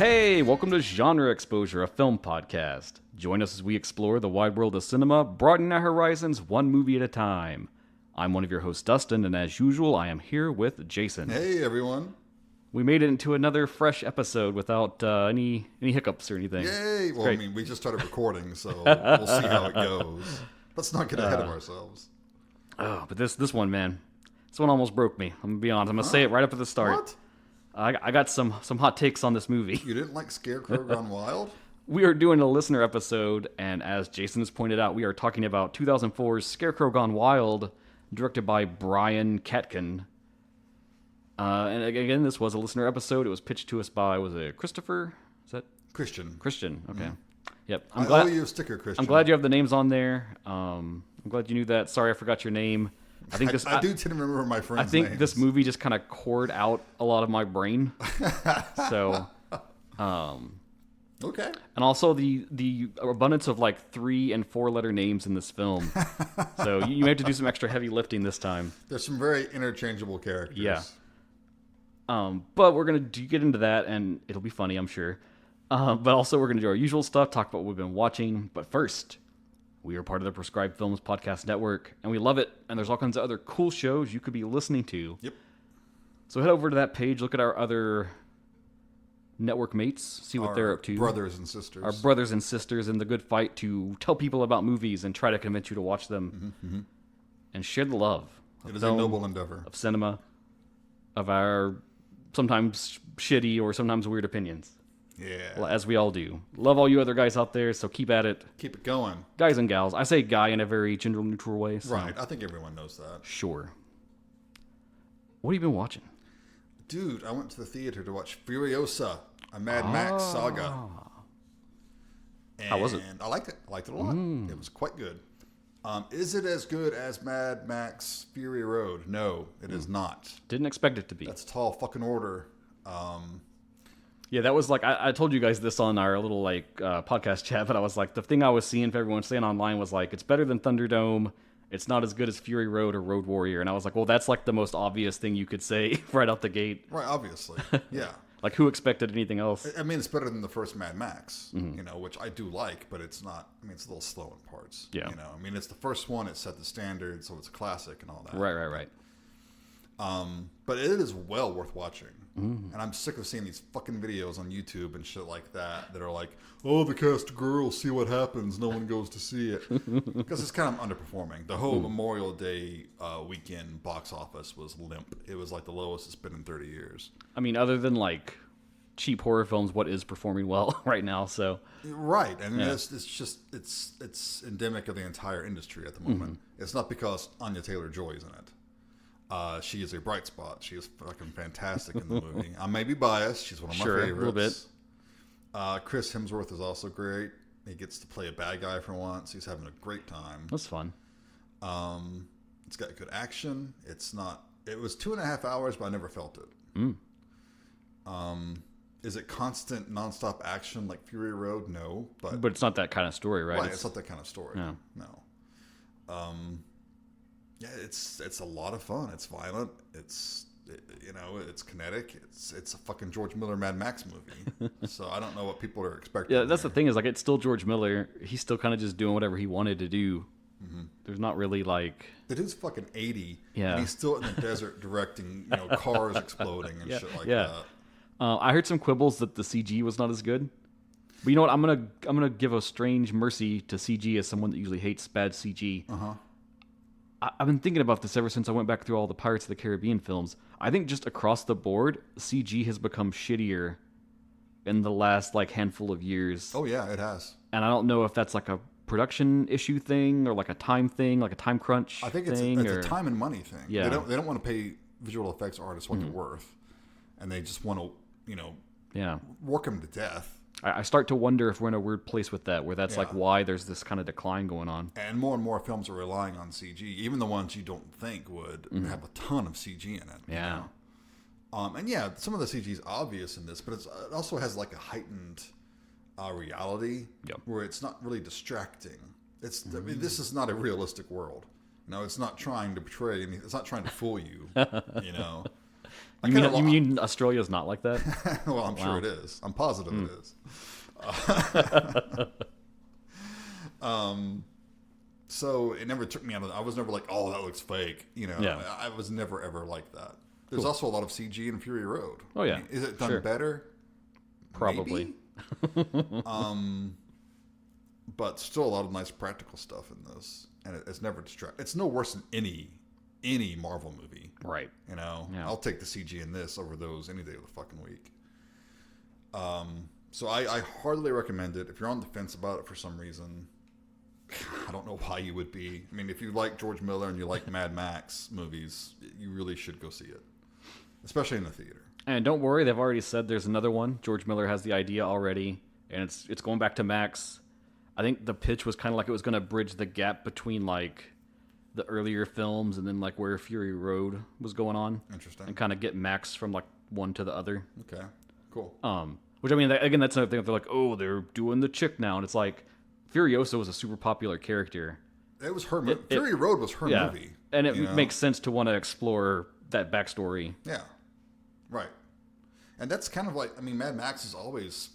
Hey, welcome to Genre Exposure, a film podcast. Join us as we explore the wide world of cinema, broadening our horizons one movie at a time. I'm one of your hosts, Dustin, and as usual, I am here with Jason. Hey, everyone. We made it into another fresh episode without any hiccups or anything. Yay! Well, I mean, we just started recording, so we'll see how it goes. Let's not get ahead of ourselves. Oh, but this one, man, this one almost broke me. I'm gonna be honest. I'm gonna say it right up at the start. What? I got some hot takes on this movie. You didn't like Scarecrow Gone Wild? We are doing a listener episode, and as Jason has pointed out, we are talking about 2004's Scarecrow Gone Wild, directed by Brian Katkin. And again, this was a listener episode. It was pitched to us by, was it Christopher? Is that Christian. Christian? Okay. Mm. Yep. I owe you a sticker, Christian. I'm glad you have the names on there. I'm glad you knew that. Sorry, I forgot your name. I think this. I do tend to remember my friends' I think names. this movie just kind of cored out a lot of my brain. So, Okay. and also the abundance of like 3- and 4-letter names in this film. So you may have to do some extra heavy lifting this time. There's some very interchangeable characters. Yeah. But we're going to get into that, and it'll be funny, I'm sure. But also, we're going to do our usual stuff, talk about what we've been watching. But first, we are part of the Prescribed Films Podcast Network, and we love it. And there's all kinds of other cool shows you could be listening to. Yep. So head over to that page, look at our other network mates, see what they're up to. Brothers and sisters. Our brothers and sisters in the good fight to tell people about movies and try to convince you to watch them. Mm-hmm. And share the love. It is a noble endeavor. Of cinema, of our sometimes shitty or sometimes weird opinions. Yeah. Well, as we all do. Love all you other guys out there, so keep at it. Keep it going. Guys and gals. I say guy in a very gender-neutral way. So. Right. I think everyone knows that. Sure. What have you been watching? Dude, I went to the theater to watch Furiosa, a Mad Max saga. How was it? I liked it. I liked it a lot. It was quite good. Is it as good as Mad Max Fury Road? No, it is not. Didn't expect it to be. That's a tall fucking order. Yeah, that was like, I told you guys this on our little like podcast chat, but I was like, the thing I was seeing everyone saying online was like, it's better than Thunderdome. It's not as good as Fury Road or Road Warrior. And I was like, well, that's like the most obvious thing you could say right out the gate. Right, obviously. Yeah. Like, who expected anything else? I mean, it's better than the first Mad Max, you know, which I do like, but it's not, I mean, it's a little slow in parts. Yeah. You know, I mean, it's the first one, it set the standard, so it's a classic and all that. Right. But it is well worth watching. And I'm sick of seeing these fucking videos on YouTube and shit like that are like, oh, the cast of girls, see what happens. No one goes to see it. Because it's kind of underperforming. The whole Memorial Day weekend box office was limp. It was like the lowest it's been in 30 years. I mean, other than like cheap horror films, what is performing well right now? So right, and it's just it's endemic of the entire industry at the moment. It's not because Anya Taylor-Joy is in it. She is a bright spot. She is fucking fantastic in the movie. I may be biased. She's one of my favorites. A little bit. Chris Hemsworth is also great. He gets to play a bad guy for once. He's having a great time. That's fun. It's got good action. It's not. It was 2.5 hours, but I never felt it. Is it constant, nonstop action like Fury Road? No, but it's not that kind of story, right? Right, it's not that kind of story. No. Yeah, it's a lot of fun. It's violent. It's kinetic. It's a fucking George Miller Mad Max movie. So I don't know what people are expecting. Yeah, that's the thing is like it's still George Miller. He's still kind of just doing whatever he wanted to do. There's not really like the dude's fucking 80. Yeah, and he's still in the desert directing cars exploding and shit like that. I heard some quibbles that the CG was not as good. But you know what? I'm gonna give a strange mercy to CG as someone that usually hates bad CG. I've been thinking about this ever since I went back through all the Pirates of the Caribbean films. I think just across the board, CG has become shittier in the last like handful of years. Oh yeah, it has. And I don't know if that's like a production issue thing or like a time thing, like a time crunch. I think thing, it's a time and money thing. Yeah. They don't want to pay visual effects artists what they're worth, and they just want to work them to death. I start to wonder if we're in a weird place with that, where that's like why there's this kind of decline going on. And more films are relying on CG, even the ones you don't think would have a ton of CG in it. Yeah. And yeah, some of the CG is obvious in this, but it also has like a heightened reality where it's not really distracting. I mean, this is not a realistic world. No, it's not trying to portray anything. It's not trying to fool you. You mean Australia's not like that? Well, I'm sure it is. I'm positive it is. So it never took me out of. I was never like, oh, that looks fake. I was never ever like that. There's also a lot of CG in Fury Road. Oh yeah, is it done better? Probably. But still a lot of nice practical stuff in this, and it's never distracting. It's no worse than any Marvel movie. Right. I'll take the CG in this over those any day of the fucking week. So I heartily recommend it. If you're on the fence about it for some reason, I don't know why you would be. I mean, if you like George Miller and you like Mad Max movies, you really should go see it, especially in the theater. And don't worry, they've already said there's another one. George Miller has the idea already, and it's going back to Max. I think the pitch was kind of like it was going to bridge the gap between like the earlier films and then like where Fury Road was going on. Interesting. And kind of get Max from like one to the other. Okay, cool. Which I mean, again, that's another thing. They're like, oh, they're doing the chick now, and it's like Furiosa was a super popular character. It was her movie. Fury Road was her movie, and it makes sense to want to explore that backstory. Yeah, right. And that's kind of like, I mean, Mad Max is always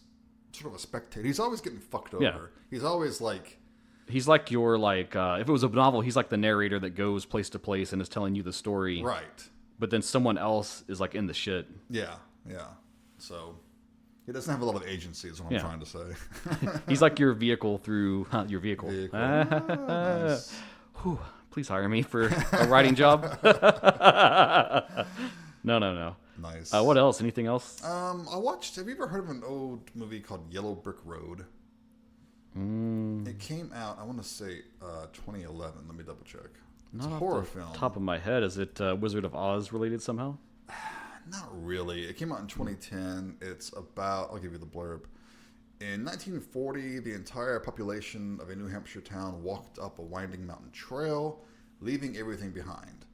sort of a spectator. He's always getting fucked over. Yeah. He's always like... He's like your, like, if it was a novel, he's like the narrator that goes place to place and is telling you the story. Right. But then someone else is, like, in the shit. Yeah, yeah. So, he doesn't have a lot of agency is what I'm trying to say. He's like your vehicle through... your vehicle. Nice. Whew, please hire me for a writing job. No. Nice. What else? Anything else? I watched... Have you ever heard of an old movie called YellowBrickRoad? It came out, I want to say, 2011. Let me double check. It's a horror film. Top of my head, is it Wizard of Oz related somehow? Not really. It came out in 2010. It's about... I'll give you the blurb. In 1940, the entire population of a New Hampshire town walked up a winding mountain trail, leaving everything behind.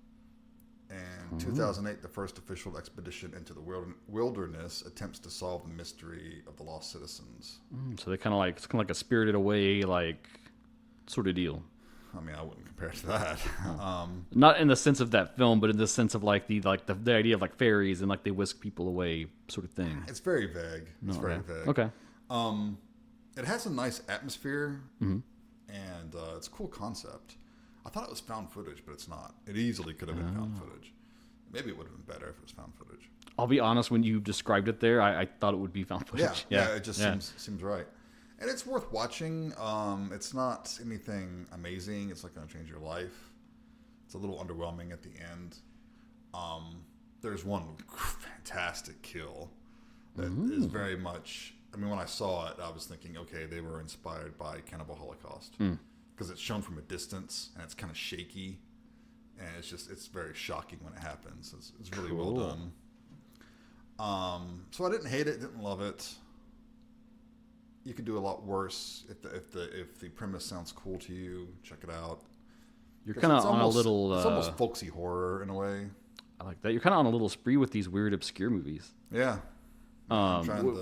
And 2008, the first official expedition into the wilderness attempts to solve the mystery of the lost citizens. So they it's kind of like a Spirited Away, like, sort of deal. I mean, I wouldn't compare it to that. Not in the sense of that film, but in the sense of like the idea of like fairies and like they whisk people away sort of thing. It's very vague. It's very vague. Okay. It has a nice atmosphere, and it's a cool concept. I thought it was found footage, but it's not. It easily could have been found footage. Maybe it would have been better if it was found footage. I'll be honest, when you described it there, I thought it would be found footage. Yeah, it just seems right. And it's worth watching. It's not anything amazing. It's not going to change your life. It's a little underwhelming at the end. There's one fantastic kill that is very much... I mean, when I saw it, I was thinking, okay, they were inspired by Cannibal Holocaust. Because it's shown from a distance, and it's kind of shaky. And it's very shocking when it happens. It's really well done. So I didn't hate it, didn't love it. You could do a lot worse if the premise sounds cool to you. Check it out. You're kind of on a little... it's almost folksy horror in a way. I like that. You're kind of on a little spree with these weird, obscure movies. Yeah.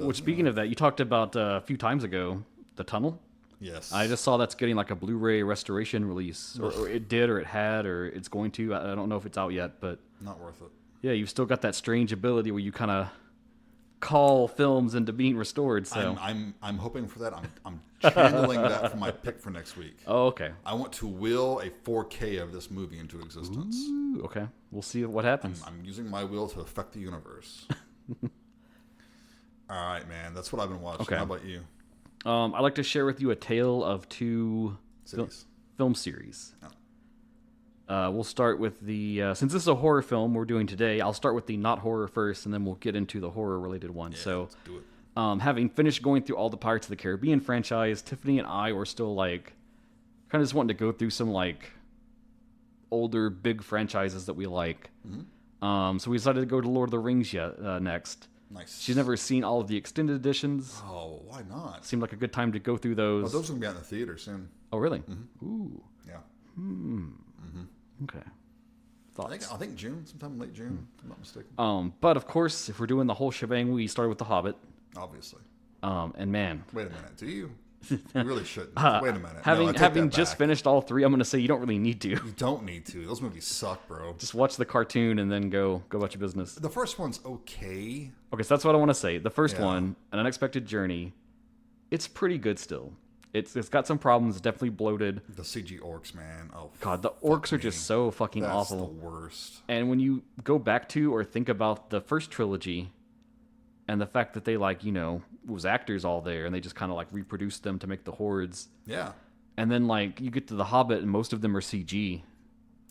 Which, speaking of that, you talked about a few times ago, The Tunnel. Yes. I just saw that's getting like a Blu-ray restoration release. Or it did, or it had, or it's going to. I don't know if it's out yet, but... Not worth it. Yeah, you've still got that strange ability where you kind of call films into being restored. So I'm hoping for that. I'm channeling that for my pick for next week. Oh, okay. I want to will a 4K of this movie into existence. Ooh, okay. We'll see what happens. I'm using my will to affect the universe. All right, man. That's what I've been watching. Okay. How about you? I'd like to share with you a tale of two film series. Oh. We'll start with the... since this is a horror film we're doing today, I'll start with the not horror first, and then we'll get into the horror-related one. Yeah, so, let's do it. Having finished going through all the Pirates of the Caribbean franchise, Tiffany and I were still, like, kind of just wanting to go through some, like, older, big franchises that we like. So we decided to go to Lord of the Rings next. Nice. She's never seen all of the extended editions. Oh, why not? Seemed like a good time to go through those. Oh, those are going to be out in the theater soon. Oh, really? Mm-hmm. Ooh. Yeah. Okay. Thoughts? I think June, sometime late June, if I'm not mistaken. But of course, if we're doing the whole shebang, we started with The Hobbit. Obviously. And man. Wait a minute. Do you? You really shouldn't. Wait a minute. Having just finished all three, I'm going to say you don't really need to. You don't need to. Those movies suck, bro. Just watch the cartoon and then go about your business. The first one's okay. Okay, so that's what I want to say. The first one, An Unexpected Journey, it's pretty good still. It's got some problems. It's definitely bloated. The CG orcs, man. Oh, God, the orcs are just so fucking awful. That's the worst. And when you go back to or think about the first trilogy and the fact that they, like, you know, was actors all there and they just kind of, like, reproduced them to make the hordes. Yeah. And then, like, you get to The Hobbit and most of them are CG.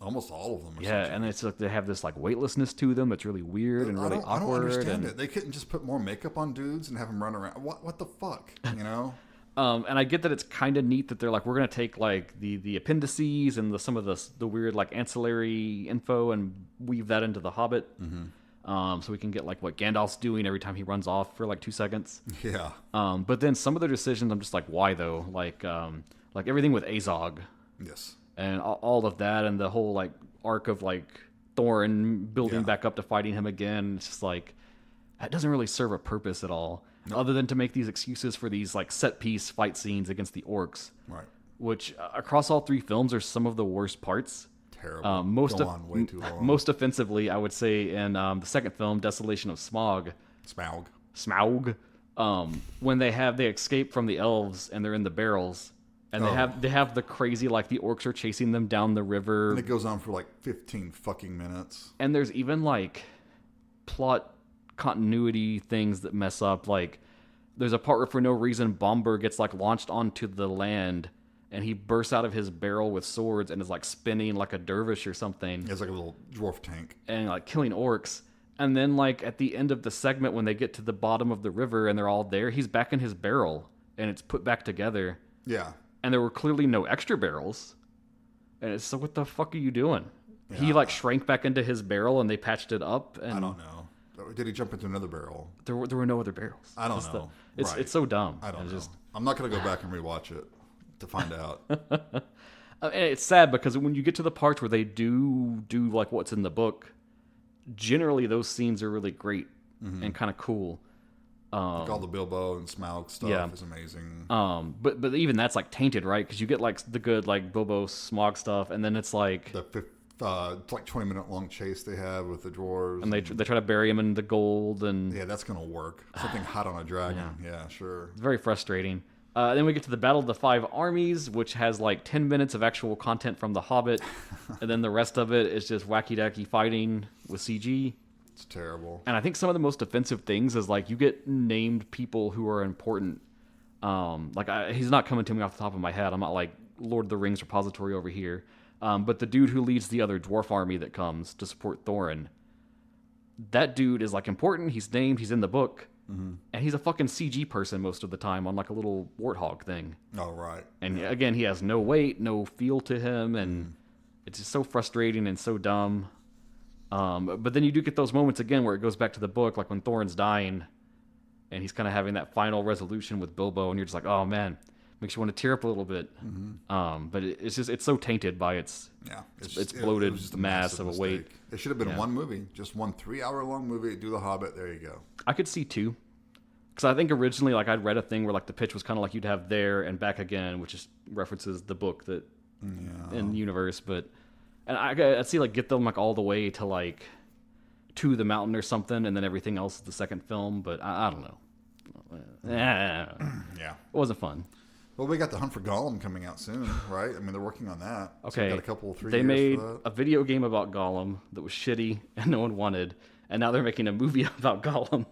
Almost all of them are CG. Yeah, and it's like they have this, like, weightlessness to them that's really weird and really awkward. I don't understand it. They couldn't just put more makeup on dudes and have them run around. What the fuck, you know? And I get that it's kind of neat that they're like, we're going to take like the appendices and some of the weird like ancillary info and weave that into The Hobbit. So we can get like what Gandalf's doing every time he runs off for like 2 seconds. Yeah. But then some of their decisions, I'm just like, why though? Like everything with Azog. Yes. And all of that and the whole like arc of like Thorin building back up to fighting him again. It's just like, that doesn't really serve a purpose at all. Other than to make these excuses for these like set piece fight scenes against the orcs, right? Which across all three films are some of the worst parts. Terrible. Way too long. Most offensively, I would say in the second film, Desolation of Smaug. Smaug. When they escape from the elves and they're in the barrels, and they have the crazy like the orcs are chasing them down the river. And it goes on for like 15 fucking minutes. And there's even like plot continuity things that mess up. Like there's a part where for no reason Bomber gets like launched onto the land and he bursts out of his barrel with swords and is like spinning like a dervish or something. It's like a little dwarf tank and like killing orcs. And then like at the end of the segment when they get to the bottom of the river and they're all there, he's back in his barrel and it's put back together. Yeah. And there were clearly no extra barrels. And it's so what the fuck are you doing? Yeah. He like shrank back into his barrel and they patched it up. And I don't know. Did he jump into another barrel? There were no other barrels. I don't know. It's so dumb. I don't know. I'm not going to go back and rewatch it to find out. And it's sad because when you get to the parts where they do like what's in the book, generally those scenes are really great and kind of cool. Like all the Bilbo and Smaug stuff is amazing. But even that's like tainted, right? Because you get like the good like Bilbo Smaug stuff, and then it's like it's like 20-minute long chase they have with the dwarves, and they try to bury him in the gold, and that's gonna work. Something hot on a dragon, sure. It's very frustrating. Then we get to the Battle of the Five Armies, which has like 10 minutes of actual content from The Hobbit, and then the rest of it is just wacky-dacky fighting with CG. It's terrible. And I think some of the most offensive things is like you get named people who are important. He's not coming to me off the top of my head. I'm not like Lord of the Rings repository over here. But the dude who leads the other dwarf army that comes to support Thorin, that dude is like important. He's named. He's in the book, and he's a fucking CG person most of the time on like a little warthog thing. Oh right. And again, he has no weight, no feel to him, and it's just so frustrating and so dumb. But then you do get those moments again where it goes back to the book, like when Thorin's dying, and he's kind of having that final resolution with Bilbo, and you're just like, oh man. Makes you want to tear up a little bit, but it's so tainted by its bloated mass of a weight. It should have been one movie, just one 3-hour-long movie. Do The Hobbit. There you go. I could see 2, because I think originally like I'd read a thing where like the pitch was kind of like you'd have There and Back Again, which just references the book that in the universe. And I'd see like get them like all the way to like to the mountain or something, and then everything else is the second film. But I don't know. It wasn't fun. Well, we got The Hunt for Gollum coming out soon, right? I mean, they're working on that. Okay. So we got a couple, 3 they years made for that. a video game about Gollum that was shitty and no one wanted, and now they're making a movie about Gollum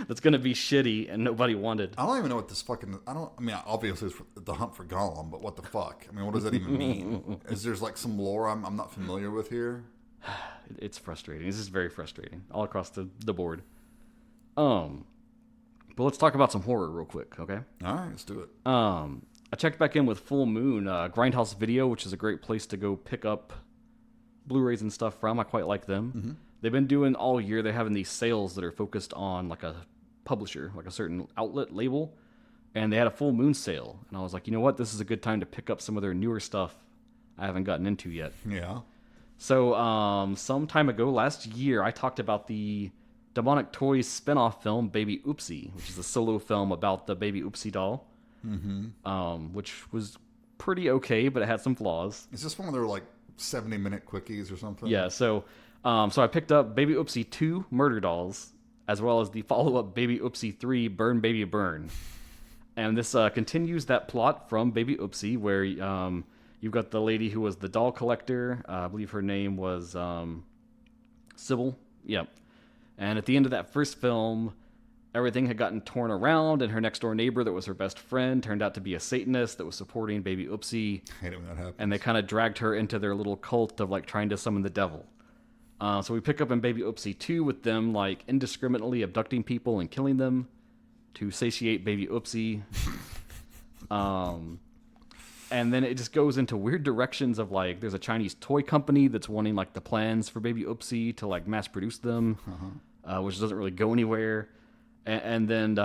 that's going to be shitty and nobody wanted. I don't even know what this fucking... obviously it's The Hunt for Gollum, but what the fuck? I mean, what does that even mean? Is there's like some lore I'm not familiar with here? It's frustrating. This is very frustrating all across the board. But let's talk about some horror real quick, okay? All right, let's do it. I checked back in with Full Moon, Grindhouse Video, which is a great place to go pick up Blu-rays and stuff from. I quite like them. They've been doing all year, they're having these sales that are focused on like a publisher, like a certain outlet label. And they had a Full Moon sale. And I was like, you know what? This is a good time to pick up some of their newer stuff I haven't gotten into yet. Yeah. So some time ago, last year, I talked about the Demonic Toys spin-off film Baby Oopsie, which is a solo film about the Baby Oopsie doll. which was pretty okay, but it had some flaws. Is this one of their like 70-minute quickies or something? Yeah, so I picked up Baby Oopsie 2 Murder Dolls, as well as the follow-up Baby Oopsie 3 Burn Baby Burn. And this continues that plot from Baby Oopsie, where you've got the lady who was the doll collector. I believe her name was Sybil. Yep. And at the end of that first film, everything had gotten torn around, and her next-door neighbor that was her best friend turned out to be a Satanist that was supporting Baby Oopsie. I hate it when that happens. And they kind of dragged her into their little cult of like trying to summon the devil. So we pick up in Baby Oopsie 2 with them like indiscriminately abducting people and killing them to satiate Baby Oopsie. And then it just goes into weird directions of like there's a Chinese toy company that's wanting like the plans for Baby Oopsie to like mass produce them, which doesn't really go anywhere. And then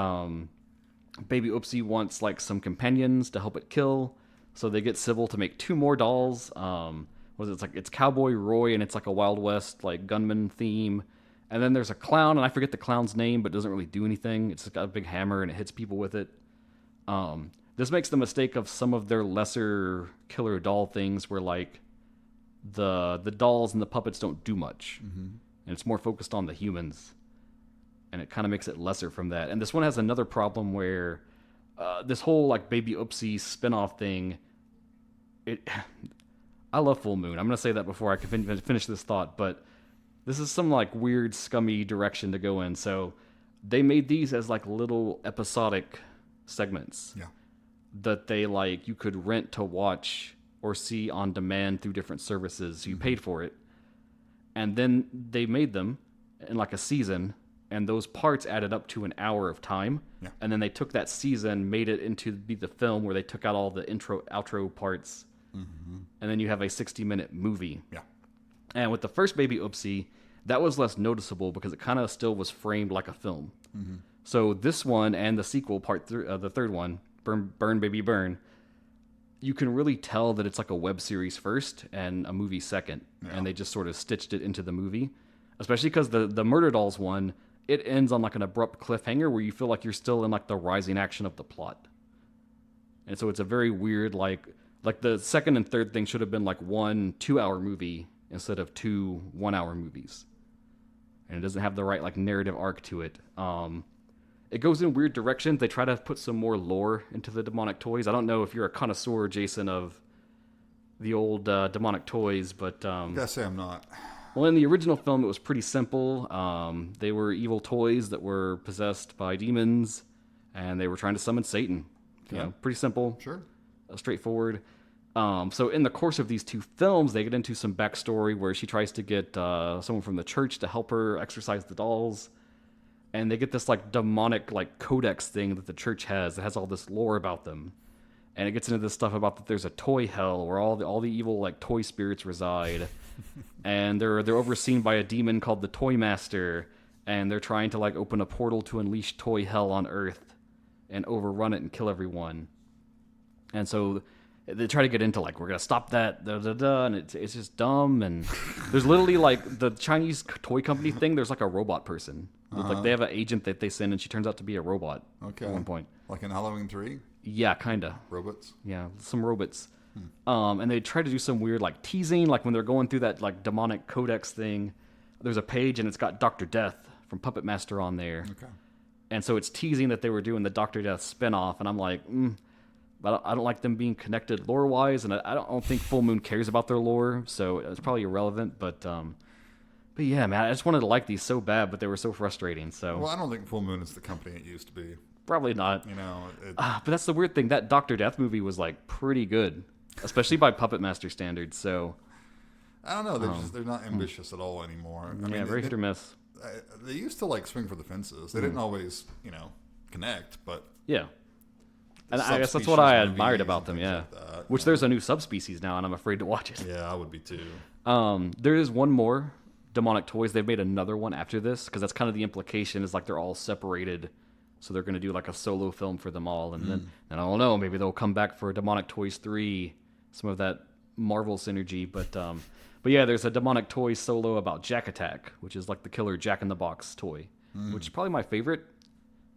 Baby Oopsie wants like some companions to help it kill, so they get Sybil to make 2 more dolls. It's Cowboy Roy, and it's like a Wild West like gunman theme. And then there's a clown, and I forget the clown's name, but it doesn't really do anything. It's just got a big hammer and it hits people with it. This makes the mistake of some of their lesser killer doll things, where like the dolls and the puppets don't do much, and it's more focused on the humans. And it kind of makes it lesser from that. And this one has another problem where this whole like Baby Oopsie spinoff thing. I love Full Moon. I'm gonna say that before I can finish this thought, but this is some like weird, scummy direction to go in. So they made these as like little episodic segments that they like you could rent to watch or see on demand through different services. So you paid for it, and then they made them in like a season. And those parts added up to an hour of time. Yeah. And then they took that season, made it into be the film where they took out all the intro, outro parts. And then you have a 60-minute movie. Yeah. And with the first Baby Oopsie, that was less noticeable because it kind of still was framed like a film. So this one and the sequel, the third one, Burn Baby Burn, you can really tell that it's like a web series first and a movie second. Yeah. And they just sort of stitched it into the movie. Especially because the Murder Dolls one, it ends on like an abrupt cliffhanger where you feel like you're still in like the rising action of the plot. And so it's a very weird, like the second and third thing should have been like 1 2-hour movie instead of 2 1-hour movies. And it doesn't have the right like narrative arc to it. It goes in weird directions. They try to put some more lore into the demonic toys. I don't know if you're a connoisseur, Jason, of the old demonic toys, but I gotta say I'm not. Well, in the original film, it was pretty simple. They were evil toys that were possessed by demons, and they were trying to summon Satan. Okay. You know, pretty simple. Sure. Straightforward. So in the course of these 2 films, they get into some backstory where she tries to get someone from the church to help her exorcise the dolls. And they get this like demonic like codex thing that the church has that has all this lore about them. And it gets into this stuff about that there's a toy hell where all the evil like toy spirits reside. And they're overseen by a demon called the Toy Master, and they're trying to like open a portal to unleash toy hell on Earth and overrun it and kill everyone. And so they try to get into like we're gonna stop that, and it's just dumb. And there's literally like the Chinese toy company thing. There's like a robot person. Like they have an agent that they send, and she turns out to be a robot. Okay. At one point, like in Halloween 3. Yeah, kinda. Robots. Yeah, some robots. And they try to do some weird like teasing, like when they're going through that like demonic codex thing. There's a page and it's got Dr. Death from Puppet Master on there. Okay. And so it's teasing that they were doing the Dr. Death spinoff, and I'm like, but I don't like them being connected lore wise, and I don't think Full Moon cares about their lore, so it's probably irrelevant. But yeah, man, I just wanted to like these so bad, but they were so frustrating. So well, I don't think Full Moon is the company it used to be. Probably not. You know, but that's the weird thing. That Dr. Death movie was like pretty good, especially by Puppet Master standards. So I don't know. They're not ambitious at all anymore. I mean, very hit or miss. They used to like swing for the fences. They didn't always, connect. But yeah, and I guess that's what I admired about them. Yeah, like which there's a new subspecies now, and I'm afraid to watch it. Yeah, I would be too. There is one more demonic toys. They've made another one after this because that's kind of the implication is like they're all separated. So they're going to do like a solo film for them all. And then, and I don't know, maybe they'll come back for Demonic Toys 3, some of that Marvel synergy. But yeah, there's a Demonic Toys solo about Jack Attack, which is like the killer Jack in the Box toy, which is probably my favorite.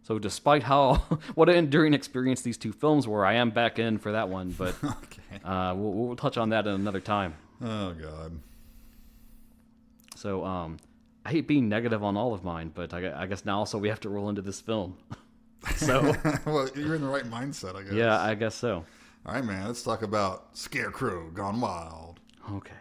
So despite what an enduring experience these two films were, I am back in for that one. But Okay. we'll touch on that in another time. Oh, God. So I hate being negative on all of mine, but I guess now also we have to roll into this film. So Well, you're in the right mindset, I guess. yeah, I guess so. All right, man. Let's talk about Scarecrow Gone Wild. Okay.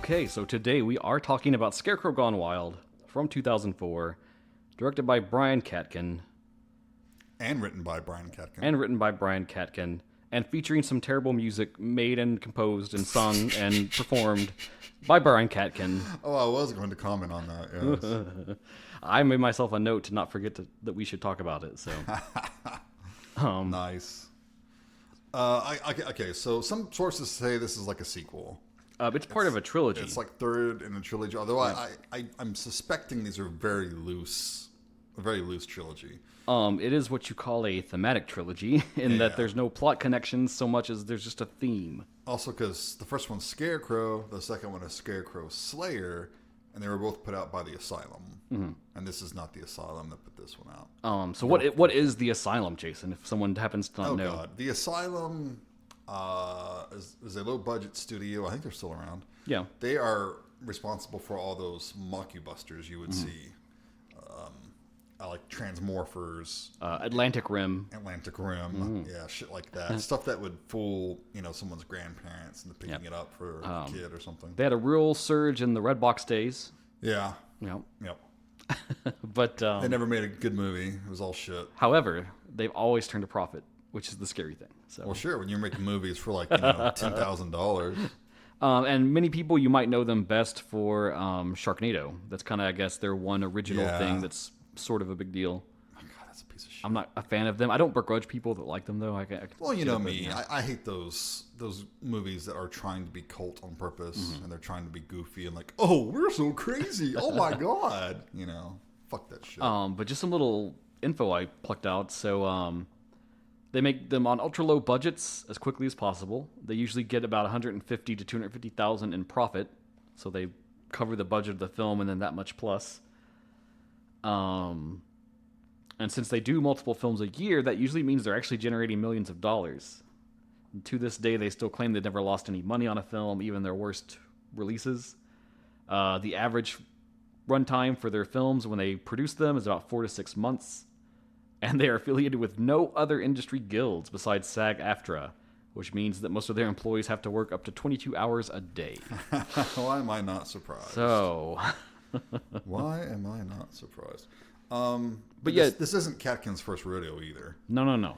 Okay, so today we are talking about Scarecrow Gone Wild from 2004, directed by Brian Katkin. And written by Brian Katkin. And featuring some terrible music made and composed and sung and performed by Brian Katkin. Oh, I was going to comment on that, yes. I made myself a note to not forget that we should talk about it, so... Nice. Okay, so some sources say this is like a sequel. It's part of a trilogy. It's like third in a trilogy, although I'm suspecting these are a very loose trilogy. It is what you call a thematic trilogy, in that there's no plot connections so much as there's just a theme. Also, because the first one's Scarecrow, the second one is Scarecrow Slayer, and they were both put out by the Asylum. Mm-hmm. And this is not the Asylum that put this one out. So what is the Asylum, Jason, if someone happens to not know? Oh, God. The Asylum is a low-budget studio. I think they're still around. Yeah. They are responsible for all those mockbusters you would see. Like Transmorphers. Atlantic Rim. Yeah, shit like that. Stuff that would fool, someone's grandparents into picking it up for a kid or something. They had a real surge in the Red Box days. Yeah. Yep. But they never made a good movie. It was all shit. However, they've always turned a profit, which is the scary thing. So. Well, sure, when you're making movies for like $10,000. And many people, you might know them best for Sharknado. That's kind of, I guess, their one original thing that's sort of a big deal. Oh, God, that's a piece of shit. I'm not a fan of them. I don't begrudge people that like them, though. Well, you know me. I hate those movies that are trying to be cult on purpose, and they're trying to be goofy and like, oh, we're so crazy. Oh, my God. Fuck that shit. But just some little info I plucked out. So they make them on ultra low budgets as quickly as possible. They usually get about 150 to 250,000 in profit, so they cover the budget of the film and then that much plus. And since they do multiple films a year, that usually means they're actually generating millions of dollars. And to this day, they still claim they never lost any money on a film, even their worst releases. The average runtime for their films when they produce them is about 4 to 6 months. And they are affiliated with no other industry guilds besides SAG-AFTRA, which means that most of their employees have to work up to 22 hours a day. Why am I not surprised? So... Why am I not surprised? But yeah, this isn't Katkin's first rodeo either. No.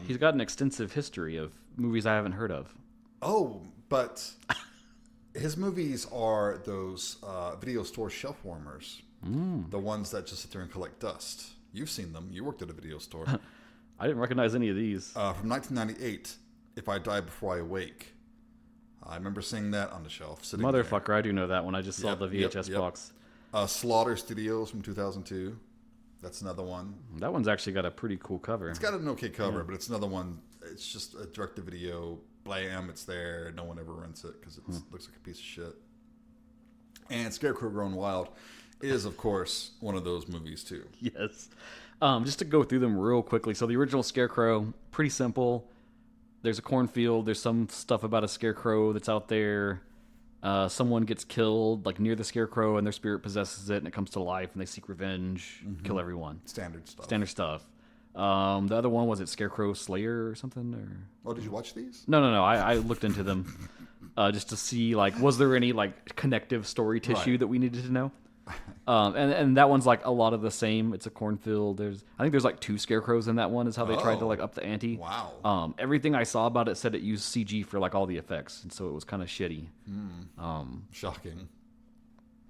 He's got an extensive history of movies I haven't heard of. Oh, but his movies are those video store shelf warmers. The ones that just sit there and collect dust. You've seen them. You worked at a video store. I didn't recognize any of these. From 1998, If I Die Before I Awake. I remember seeing that on the shelf. Motherfucker, there. I do know that one. I just saw the VHS box. Slaughter Studios from 2002. That's another one. That one's actually got a pretty cool cover. It's got an okay cover, but it's another one. It's just a direct-to-video. Blam, it's there. No one ever rents it because it looks like a piece of shit. And Scarecrow Gone Wild is, of course, one of those movies, too. Yes. Just to go through them real quickly. So the original Scarecrow, pretty simple. There's a cornfield. There's some stuff about a scarecrow that's out there. Someone gets killed, like near the scarecrow, and their spirit possesses it, and it comes to life, and they seek revenge, kill everyone. Standard stuff. The other one, was it Scarecrow Slayer or something? Or did you watch these? No. I looked into them just to see, like, was there any like connective story tissue that we needed to know? And that one's like a lot of the same. It's a cornfield. I think there's like 2 scarecrows in that one. Is how they tried to like up the ante. Wow. Everything I saw about it said it used CG for like all the effects, and so it was kind of shitty. Shocking.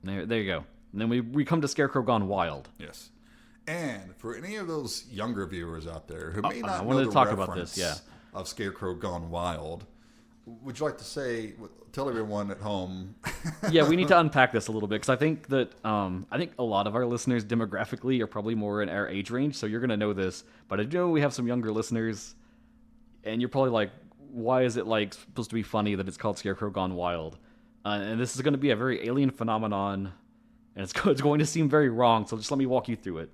There you go. And then we come to Scarecrow Gone Wild. Yes. And for any of those younger viewers out there who may not I wanted know to talk the about this, of Scarecrow Gone Wild, would you like to tell everyone at home? Yeah, we need to unpack this a little bit because I think that I think a lot of our listeners demographically are probably more in our age range, so you're gonna know this. But I know we have some younger listeners, and you're probably like, why is it like supposed to be funny that it's called Scarecrow Gone Wild? And this is going to be a very alien phenomenon, and it's going to seem very wrong. So just let me walk you through it.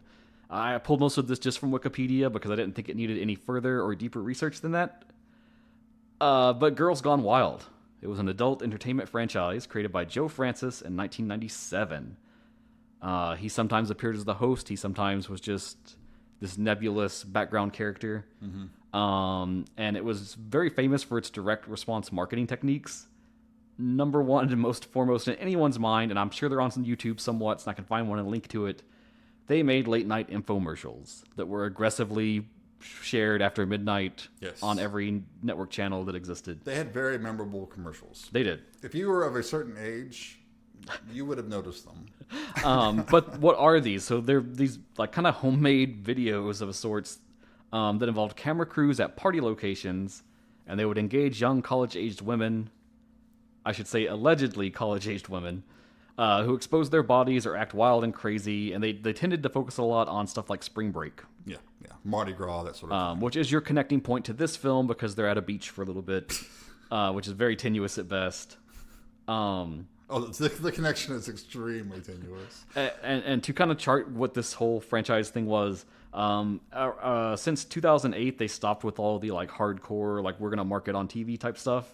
I pulled most of this just from Wikipedia because I didn't think it needed any further or deeper research than that. But Girls Gone Wild. It was an adult entertainment franchise created by Joe Francis in 1997. He sometimes appeared as the host. He sometimes was just this nebulous background character. Mm-hmm. And it was very famous for its direct response marketing techniques. Number one and most foremost in anyone's mind, and I'm sure they're on some YouTube somewhat, so I can find one and link to it. They made late night infomercials that were aggressively shared after midnight on every network channel that existed. They had very memorable commercials. They did. If you were of a certain age, you would have noticed them. But what are these? So they're these like kind of homemade videos of a sorts that involved camera crews at party locations, and they would engage young college-aged women, I should say allegedly college-aged women, who expose their bodies or act wild and crazy, and they tended to focus a lot on stuff like spring break. Yeah. Mardi Gras, that sort of thing. Which is your connecting point to this film because they're at a beach for a little bit, which is very tenuous at best. The connection is extremely tenuous. And to kind of chart what this whole franchise thing was, since 2008, they stopped with all the like hardcore, like we're going to market on TV type stuff.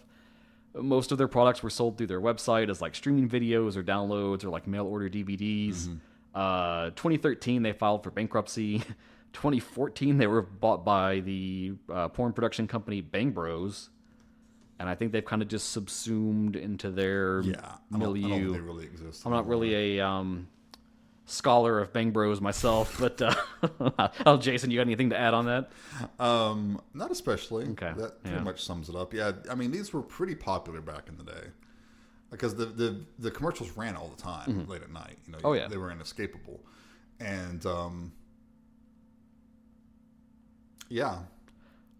Most of their products were sold through their website as like streaming videos or downloads or like mail order DVDs. 2013, they filed for bankruptcy. 2014, they were bought by the porn production company Bang Bros. And I think they've kind of just subsumed into their milieu. I don't think they really exist. I'm not really a scholar of Bang Bros myself, but oh, Jason, you got anything to add on that? Not especially. Okay. That pretty much sums it up. Yeah, I mean, these were pretty popular back in the day because the commercials ran all the time late at night. You know, they were inescapable, and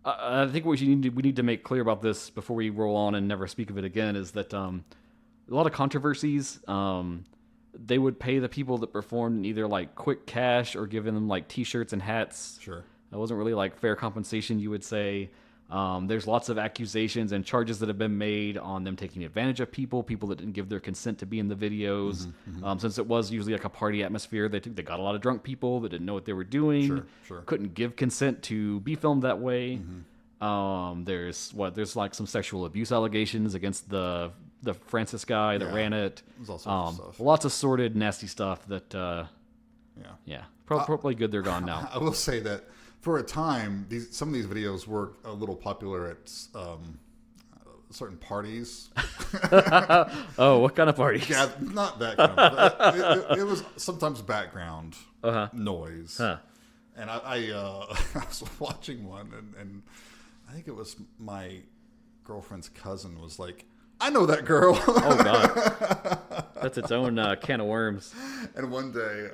I think what we need to make clear about this before we roll on and never speak of it again is that a lot of controversies. They would pay the people that performed either like quick cash or giving them like T-shirts and hats. Sure, that wasn't really like fair compensation, you would say. There's lots of accusations and charges that have been made on them taking advantage of people that didn't give their consent to be in the videos. Since it was usually like a party atmosphere, they got a lot of drunk people that didn't know what they were doing. Sure. Couldn't give consent to be filmed that way. There's like some sexual abuse allegations against the Francis guy that ran it. There's all sorts of stuff. Lots of sordid, nasty stuff that. Probably good they're gone now. I will say that. For a time, some of these videos were a little popular at certain parties. Oh, what kind of parties? Yeah, not that kind of. It was sometimes background noise. And I was watching one, and I think it was my girlfriend's cousin was like, I know that girl. Oh, God. That's its own can of worms. And one day...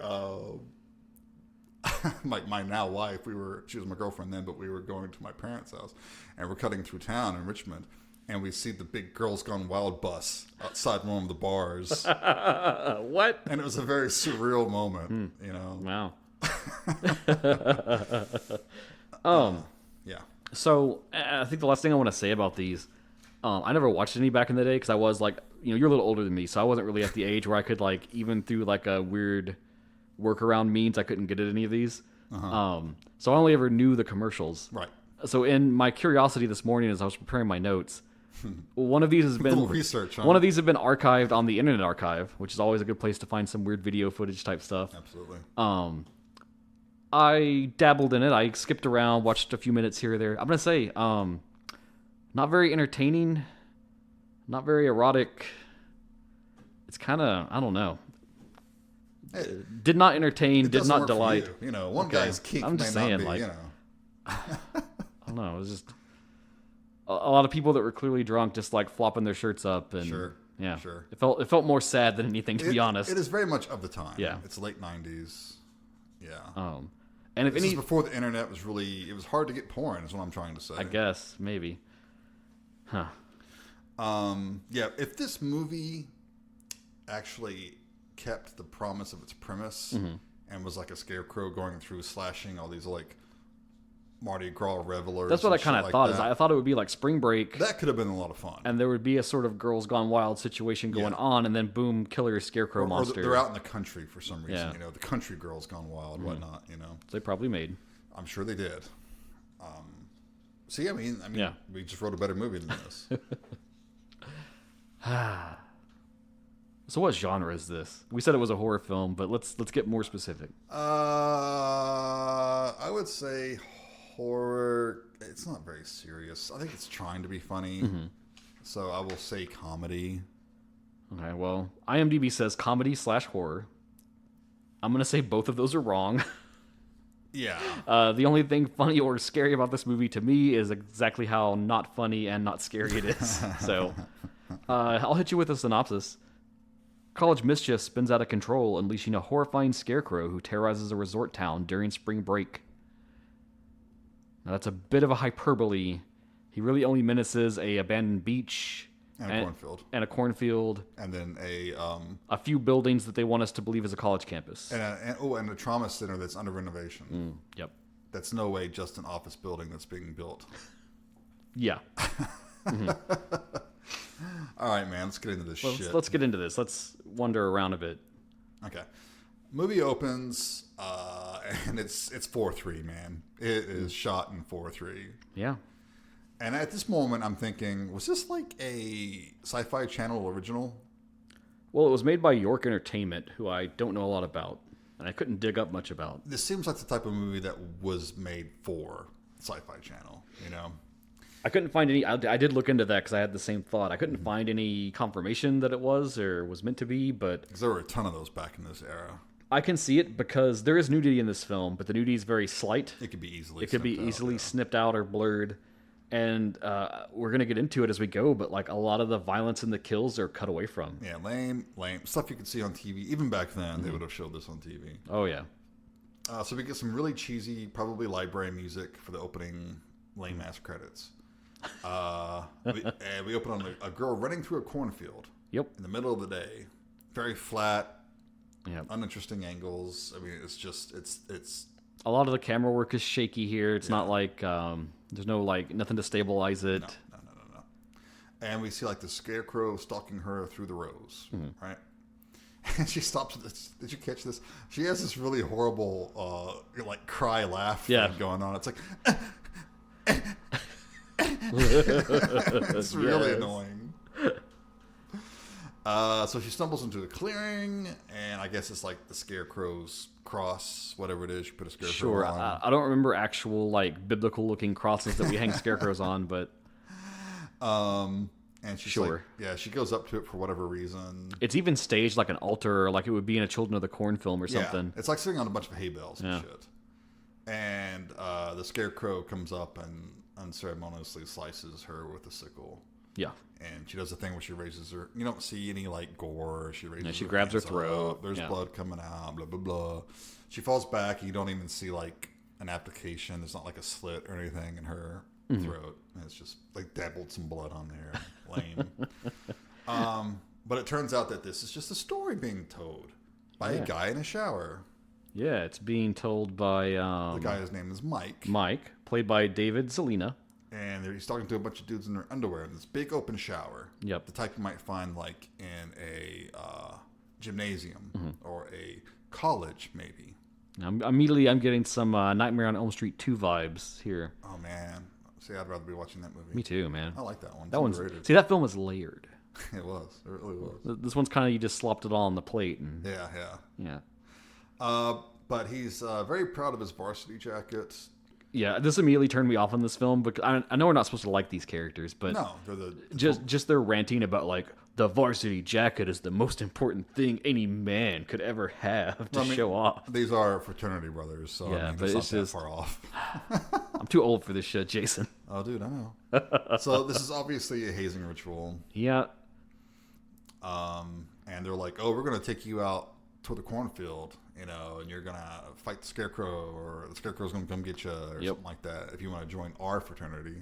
my now wife, she was my girlfriend then, but we were going to my parents' house, and we're cutting through town in Richmond, and we see the big Girls Gone Wild bus outside one of the bars. What? And it was a very surreal moment, you know. Wow. Yeah. So I think the last thing I want to say about these, I never watched any back in the day because I was like, you're a little older than me, so I wasn't really at the age where I could like even through like a weird workaround means I couldn't get at any of these. So I only ever knew the commercials. Right. So in my curiosity this morning as I was preparing my notes, one of these has been research. Huh? One of these have been archived on the Internet Archive, which is always a good place to find some weird video footage type stuff. Absolutely. I dabbled in it. I skipped around, watched a few minutes here or there. I'm gonna say, not very entertaining, not very erotic. It's kind of, I don't know. Did not entertain, did not delight. You know, one guy's kink I'm just saying, be, like, you know. I don't know. It was just a lot of people that were clearly drunk, just like flopping their shirts up, and Sure. It felt more sad than anything, to be honest. It is very much of the time. Yeah, it's late '90s. Yeah. And if this is before the internet was really, it was hard to get porn. Is what I'm trying to say. I guess maybe. Huh. Yeah, if this movie actually kept the promise of its premise and was like a Scarecrow going through slashing all these like Mardi Gras revelers. That's what I kind of thought. I thought it would be like Spring Break. That could have been a lot of fun. And there would be a sort of Girls Gone Wild situation going on, and then boom, killer Scarecrow monster. Or they're out in the country for some reason. You know, the country girls gone wild, whatnot. You know, they probably made. I'm sure they did. See, I mean, we just wrote a better movie than this. So what genre is this? We said it was a horror film, but let's get more specific. I would say horror. It's not very serious. I think it's trying to be funny. So I will say comedy. Okay, well, IMDb says comedy/horror. I'm going to say both of those are wrong. Yeah. The only thing funny or scary about this movie to me is exactly how not funny and not scary it is. So I'll hit you with a synopsis. College mischief spins out of control, unleashing a horrifying Scarecrow who terrorizes a resort town during spring break. Now that's a bit of a hyperbole. He really only menaces a abandoned beach and a cornfield. And a cornfield. And then a few buildings that they want us to believe is a college campus. And a trauma center that's under renovation. Yep. That's no way just an office building that's being built. Yeah. All right, man. Let's get into this shit. Let's get into this. Let's wander around a bit. Okay. Movie opens, and it's 4:3, man. It is shot in 4:3. Yeah. And at this moment, I'm thinking, was this like a Sci-Fi Channel original? Well, it was made by York Entertainment, who I don't know a lot about, and I couldn't dig up much about. This seems like the type of movie that was made for Sci-Fi Channel, you know? I couldn't find any. I did look into that because I had the same thought. I couldn't find any confirmation that it was or was meant to be, but because there were a ton of those back in this era. I can see it because there is nudity in this film, but the nudity is very slight. It could be easily snipped out or blurred, and we're gonna get into it as we go. But like a lot of the violence and the kills are cut away from. Yeah, lame stuff you could see on TV. Even back then, they would have showed this on TV. Oh yeah. So we get some really cheesy, probably library music for the opening lame ass credits. We open on a girl running through a cornfield. Yep. In the middle of the day, very flat. Yep. Uninteresting angles. I mean, it's a lot of the camera work is shaky here. It's not like there's no like nothing to stabilize it. No. And we see like the Scarecrow stalking her through the rows, right? And she stops. Did you catch this? She has this really horrible like cry laugh thing going on. It's like. It's really annoying. So she stumbles into a clearing, and I guess it's like the Scarecrow's cross, whatever it is. You put a Scarecrow on. I don't remember actual like biblical looking crosses that we hang Scarecrows on, but and she's like, she goes up to it for whatever reason. It's even staged like an altar, or like it would be in a Children of the Corn film or something. It's like sitting on a bunch of hay bales and shit. And the Scarecrow comes up and unceremoniously slices her with a sickle. Yeah. And she does the thing where she raises her. You don't see any like gore. She raises. She grabs her throat. Up, there's blood coming out. Blah blah blah. She falls back. You don't even see like an application. There's not like a slit or anything in her throat. And it's just like dabbled some blood on there. Lame. But it turns out that this is just a story being told by a guy in a shower. Yeah, it's being told by the guy's name is Mike. Mike, played by David Zelina. And he's talking to a bunch of dudes in their underwear in this big open shower. Yep. The type you might find like in a gymnasium or a college, maybe. Now, immediately, I'm getting some Nightmare on Elm Street 2 vibes here. Oh, man. See, I'd rather be watching that movie. Me too, man. I like that one. That one's underrated. See, that film was layered. It was. It really was. This one's kind of, you just slopped it all on the plate. And, yeah. But he's very proud of his varsity jacket. Yeah, this immediately turned me off on this film because I know we're not supposed to like these characters, but no, just their ranting about like the varsity jacket is the most important thing any man could ever have to show off. These are fraternity brothers, so but it's not that far off. I'm too old for this shit, Jason. Oh, dude, I know. So this is obviously a hazing ritual. Yeah. And they're like, "Oh, we're gonna take you out to the cornfield, you know, and you're gonna fight the Scarecrow, or the Scarecrow's gonna come get you, or something like that. If you want to join our fraternity."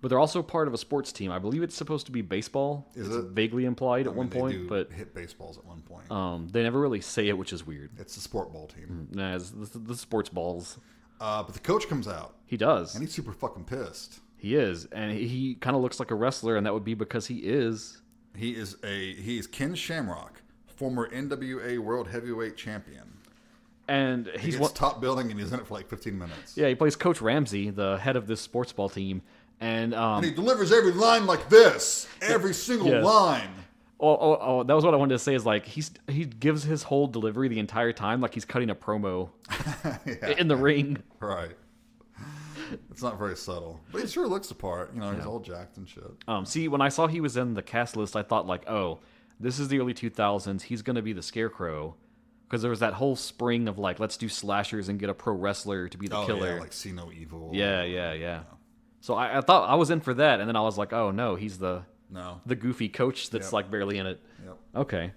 But they're also part of a sports team. I believe it's supposed to be baseball. Is it's it? vaguely implied at one They point, do but hit baseballs at one point. they never really say it, which is weird. It's the sport ball team. Nah, it's the sports balls. But the coach comes out. He does. And he's super fucking pissed. He is, and he kind of looks like a wrestler, and that would be because he is. He's Ken Shamrock, former NWA World Heavyweight Champion. And He's top billing, and he's in it for like 15 minutes. Yeah, he plays Coach Ramsey, the head of this sports ball team, and he delivers every line like this, every single line. Oh, that was what I wanted to say. Is like he gives his whole delivery the entire time, like he's cutting a promo in the ring. Right. It's not very subtle, but he sure looks the part. He's all jacked and shit. See, when I saw he was in the cast list, I thought like, oh, this is the early 2000s. He's going to be the Scarecrow, because there was that whole spring of like, let's do slashers and get a pro wrestler to be the killer. Yeah, like See No Evil. Yeah. So I thought I was in for that, and then I was like, oh no, he's the goofy coach that's like barely in it. Yep. Okay.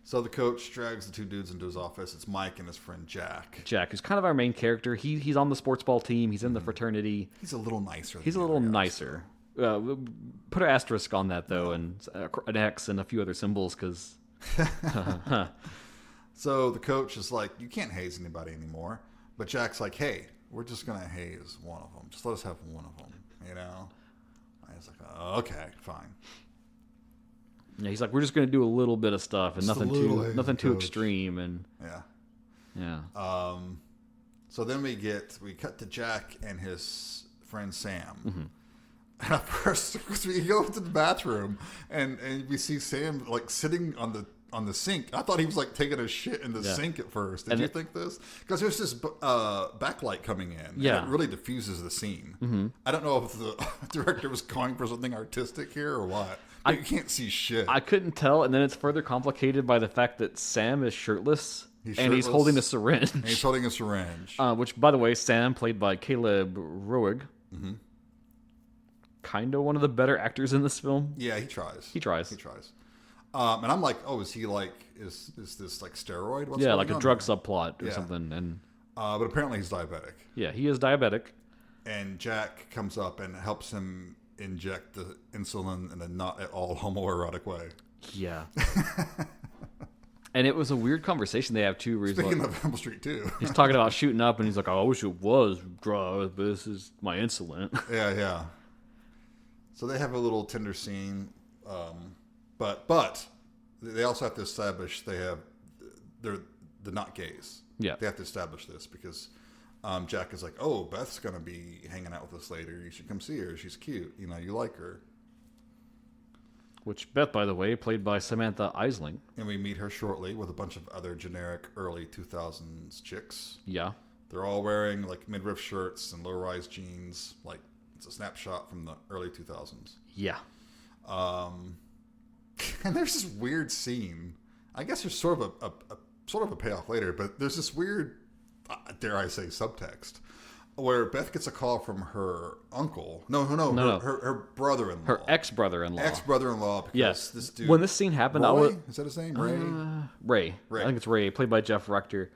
So the coach drags the two dudes into his office. It's Mike and his friend Jack. Jack, who's kind of our main character. He's on the sports ball team. He's in the fraternity. He's a little nicer. He's a little nicer. Put an asterisk on that, though, and an X and a few other symbols, because... So the coach is like, you can't haze anybody anymore. But Jack's like, hey, we're just going to haze one of them. Just let us have one of them, And I was like, oh, okay, fine. Yeah, he's like, we're just going to do a little bit of stuff and nothing too extreme, and yeah. So then we cut to Jack and his friend Sam. And at first, we go to the bathroom and we see Sam like sitting on the sink. I thought he was like taking a shit in the sink at first. Did you think this? Because there's this backlight coming in. Yeah, and it really diffuses the scene. I don't know if the director was going for something artistic here or what. You can't see shit. I couldn't tell, and then it's further complicated by the fact that Sam is shirtless. He's holding a syringe. Which, by the way, Sam, played by Caleb Roig, kind of one of the better actors in this film. Yeah, he tries. And I'm like, oh, is he like, is this like steroid? What's like a drug subplot or something. And but apparently he's diabetic. Yeah, he is diabetic. And Jack comes up and helps him inject the insulin in a not at all homoerotic way. Yeah. And it was a weird conversation they have too. Where Speaking of Elm Street 2. He's talking about shooting up, and he's like, I wish it was drugs, but this is my insulin. Yeah. So they have a little tender scene, but they also have to establish they're not gays. Yeah, they have to establish this because Jack is like, oh, Beth's gonna be hanging out with us later. You should come see her. She's cute. You like her. Which Beth, by the way, played by Samantha Isling. And we meet her shortly with a bunch of other generic early 2000s chicks. Yeah. They're all wearing like midriff shirts and low-rise jeans. Like, it's a snapshot from the early 2000s. Yeah. And there's this weird scene. I guess there's sort of a payoff later, but there's this weird, dare I say, subtext. Where Beth gets a call from her uncle. No. Her brother-in-law. Her ex-brother-in-law. Because this dude... When this scene happened, Is that his name? Ray? Ray. I think it's Ray, played by Jeff Rector.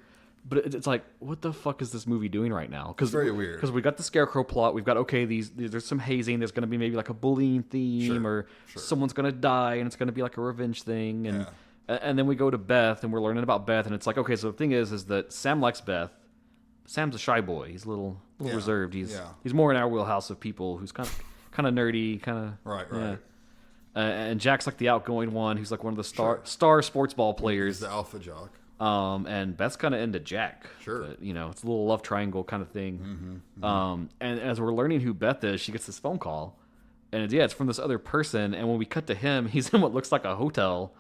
But it's like, what the fuck is this movie doing right now? It's very weird. Because we got the Scarecrow plot. We've got, there's some hazing. There's going to be maybe like a bullying theme. Or someone's going to die, and it's going to be like a revenge thing. And then we go to Beth, and we're learning about Beth. And it's like, okay, so the thing is that Sam likes Beth. Sam's a shy boy. He's a little reserved. He's more in our wheelhouse of people who's kind of nerdy, kind of right. Yeah. And Jack's like the outgoing one, who's like one of the star sports ball players. He's the alpha jock. And Beth's kind of into Jack. Sure. But, it's a little love triangle kind of thing. And as we're learning who Beth is, she gets this phone call, and it's from this other person. And when we cut to him, he's in what looks like a hotel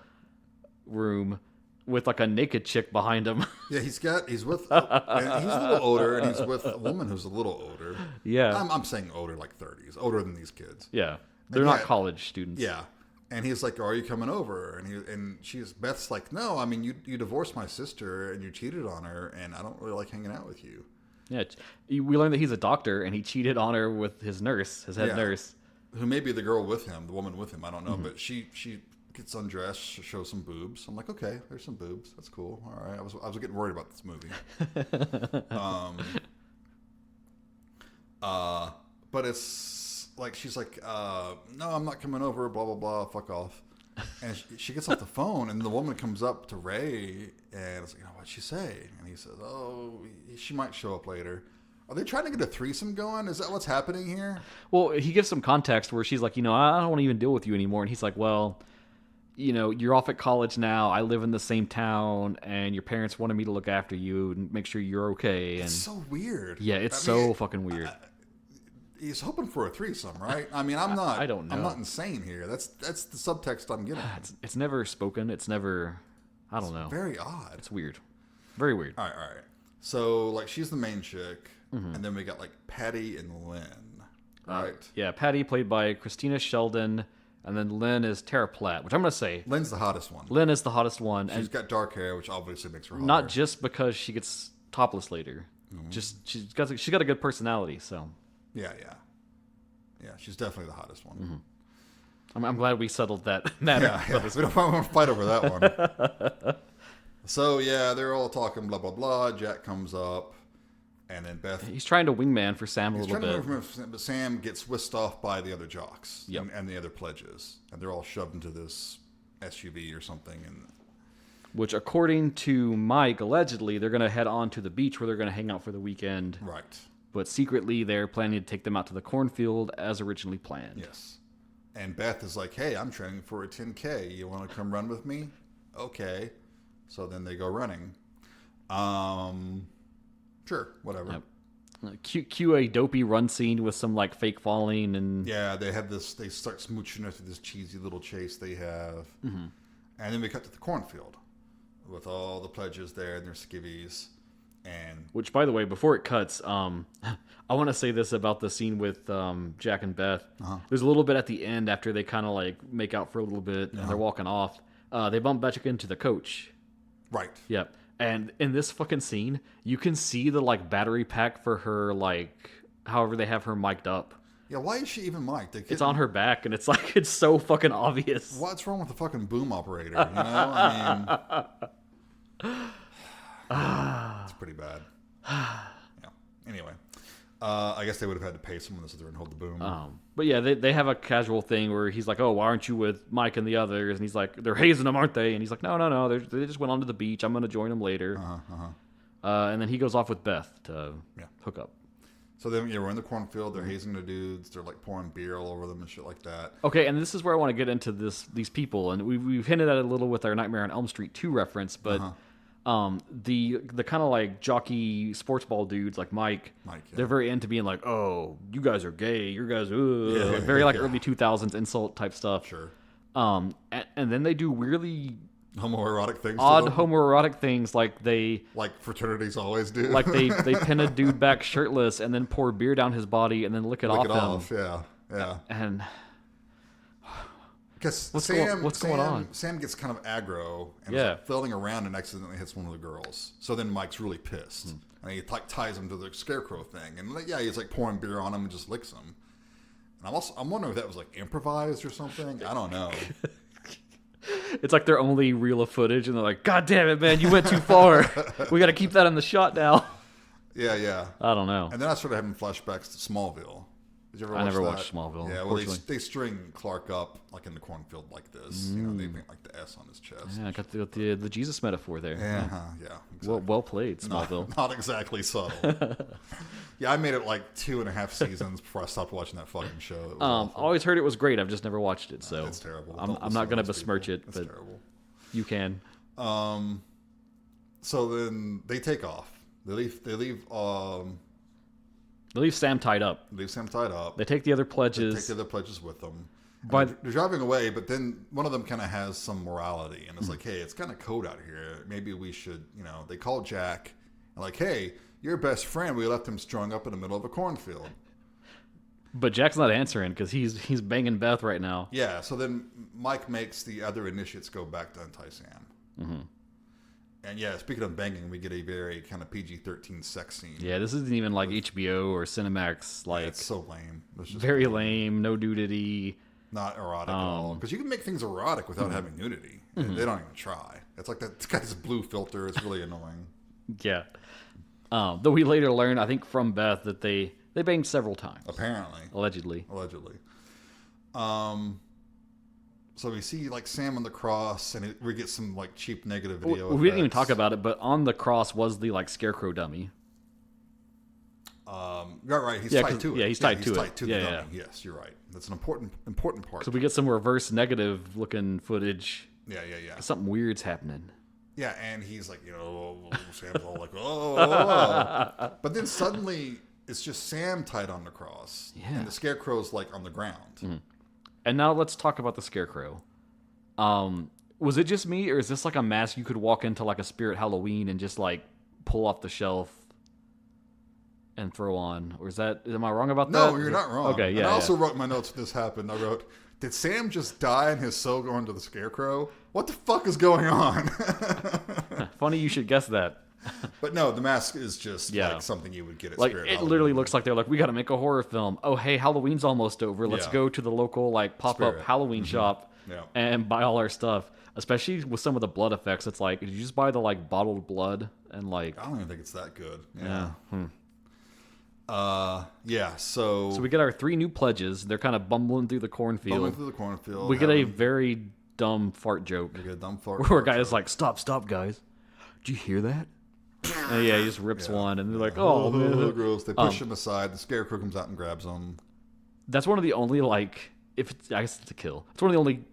room with like a naked chick behind him. Yeah, he's with, and he's a little older, and he's with a woman who's a little older. Yeah. I'm saying older, like 30s, older than these kids. Yeah. They're not college students. Yeah. And he's like, are you coming over? And Beth's like, no, I mean, you divorced my sister and you cheated on her, and I don't really like hanging out with you. Yeah. We learned that he's a doctor, and he cheated on her with his nurse, his head nurse. Who may be the girl with him, the woman with him, I don't know, but she gets undressed, shows some boobs. I'm like, okay, there's some boobs. That's cool. All right. I was getting worried about this movie. But like she's like, no, I'm not coming over. Blah blah blah. Fuck off. And she gets off the phone, and the woman comes up to Ray, and it's like, what'd she say? And he says, oh, she might show up later. Are they trying to get a threesome going? Is that what's happening here? Well, he gives some context where she's like, I don't want to even deal with you anymore. And he's like, well, you're off at college now. I live in the same town, and your parents wanted me to look after you and make sure you're okay. And it's so weird. Yeah, it's so fucking weird. He's hoping for a threesome, right? I mean, I'm not. I don't know. I'm not insane here. That's the subtext I'm getting. It's never spoken. It's never. I don't know. Very odd. It's weird. Very weird. All right. So like, she's the main chick, and then we got like Patty and Lynn, right? Yeah, Patty played by Christina Sheldon, and then Lynn is Tara Platt, which I'm gonna say Lynn's the hottest one. Lynn is the hottest one. She's got dark hair, which obviously makes her hotter. Not just because she gets topless later. Just she's got a good personality. So. Yeah. She's definitely the hottest one. I'm glad we settled that matter. Yeah. We don't want to fight over that one. So yeah, they're all talking blah blah blah. Jack comes up, and then Beth. He's trying to wingman for Sam a little bit. But Sam gets whisked off by the other jocks Yep. and the other pledges, and they're all shoved into this SUV or something. And which, according to Mike, allegedly they're going to head on to the beach where they're going to hang out for the weekend. Right. But secretly, they're planning to take them out to the cornfield as originally planned. Yes. And Beth is like, hey, I'm training for a 10K. You want to come run with me? Okay. So then they go running. Sure, whatever. Yep. Cue a dopey run scene with some like fake falling and... Yeah, they have this, they start smooching after this cheesy little chase they have. And then we cut to the cornfield with all the pledges there and their skivvies. And which, by the way, before it cuts, I want to say this about the scene with Jack and Beth. There's a little bit at the end after they kind of like make out for a little bit and they're walking off. They bump back into the coach. Right. Yep. And in this fucking scene, you can see the like battery pack for her, like however they have her mic'd up. Yeah, why is she even mic'd? It's on her back, and it's like it's so fucking obvious. What's wrong with the fucking boom operator? You know, I mean. It's pretty bad. Yeah. Anyway, I guess they would have had to pay someone to sit there and hold the boom. But yeah, they have a casual thing where he's like, "Oh, why aren't you with Mike and the others?" And he's like, "They're hazing them, aren't they?" And he's like, "No, they just went onto the beach. I'm going to join them later." And then he goes off with Beth to hook up. So then, we're in the cornfield. They're hazing the dudes. They're like pouring beer all over them and shit like that. Okay, and this is where I want to get into these people, and we've hinted at it a little with our Nightmare on Elm Street 2 reference, but. The kind of like jockey sports ball dudes like Mike, they're very into being like, oh, you guys are gay, you guys, very like early 2000s insult type stuff. Sure. And then they do weirdly homoerotic things, odd homoerotic things, like fraternities always do. Like they pin a dude back shirtless and then pour beer down his body and then lick it off him. Yeah. And because what's going on? Sam gets kind of aggro and is like flailing around and accidentally hits one of the girls. So then Mike's really pissed. And he like ties him to the Scarecrow thing. And he's like pouring beer on him and just licks him. And I'm wondering if that was like improvised or something. I don't know. It's like their only reel of footage and they're like, God damn it, man, you went too far. We got to keep that in the shot now. Yeah. I don't know. And then I started having flashbacks to Smallville. Did you ever watch I never that? watched Smallville. Yeah, well, they string Clark up like in the cornfield like this. You know, they paint like the S on his chest. Yeah, I got the Jesus metaphor there. Yeah. Exactly. Well played, Smallville. Not exactly subtle. Yeah, I made it like 2.5 seasons before I stopped watching that fucking show. I always heard it was great. I've just never watched it, so it's terrible. I'm not going to besmirch it, but terrible. You can. So then they take off. They leave Sam tied up. They take the other pledges. With them. They're driving away, but then one of them kind of has some morality, and it's like, hey, it's kind of cold out here. Maybe we should, they call Jack, and like, hey, your best friend, we left him strung up in the middle of a cornfield. But Jack's not answering because he's banging Beth right now. Yeah, so then Mike makes the other initiates go back to untie Sam. And speaking of banging, we get a very kind of PG-13 sex scene. Yeah, this isn't even like HBO or Cinemax. Like, it's so lame. It's just very lame. No nudity. Not erotic at all. Because you can make things erotic without having nudity. They don't even try. It's like it's got this blue filter. It's really annoying. Yeah. Though we later learn, I think from Beth, that they They banged several times. Apparently. Allegedly. So we see like Sam on the cross, and we get some like cheap negative video. We didn't even talk about it, but on the cross was the like Scarecrow dummy. You're right. He's tied to it. Yeah, he's tied to the dummy. Yes, you're right. That's an important part. So we get some reverse negative looking footage. Yeah. Something weird's happening. Yeah, and he's like, Sam's all like, oh. But then suddenly it's just Sam tied on the cross. Yeah. And the Scarecrow's like on the ground. Mm-hmm. And now let's talk about the Scarecrow. Was it just me, or is this like a mask you could walk into like a Spirit Halloween and just like pull off the shelf and throw on? Or am I wrong about that? No, you're not wrong. Okay, yeah. And I also wrote in my notes when this happened. I wrote, did Sam just die and his soul go into the Scarecrow? What the fuck is going on? Funny you should guess that. But no, the mask is just like something you would get at like Spirit it Halloween. literally looks like they're like, we got to make a horror film. Oh, hey, Halloween's almost over. Let's go to the local like pop-up Halloween shop and buy all our stuff. Especially with some of the blood effects, it's like, did you just buy the like bottled blood and like? I don't even think it's that good. So we get our 3 new pledges. They're kind of bumbling through the cornfield. We get a very dumb fart joke. We get a dumb fart. Where a guy is like, stop, guys. Did you hear that? And he just rips one, and they're like, oh, man. Gross. They push him aside. The Scarecrow comes out and grabs him. That's one of the only, like, I guess it's a kill. It's one of the only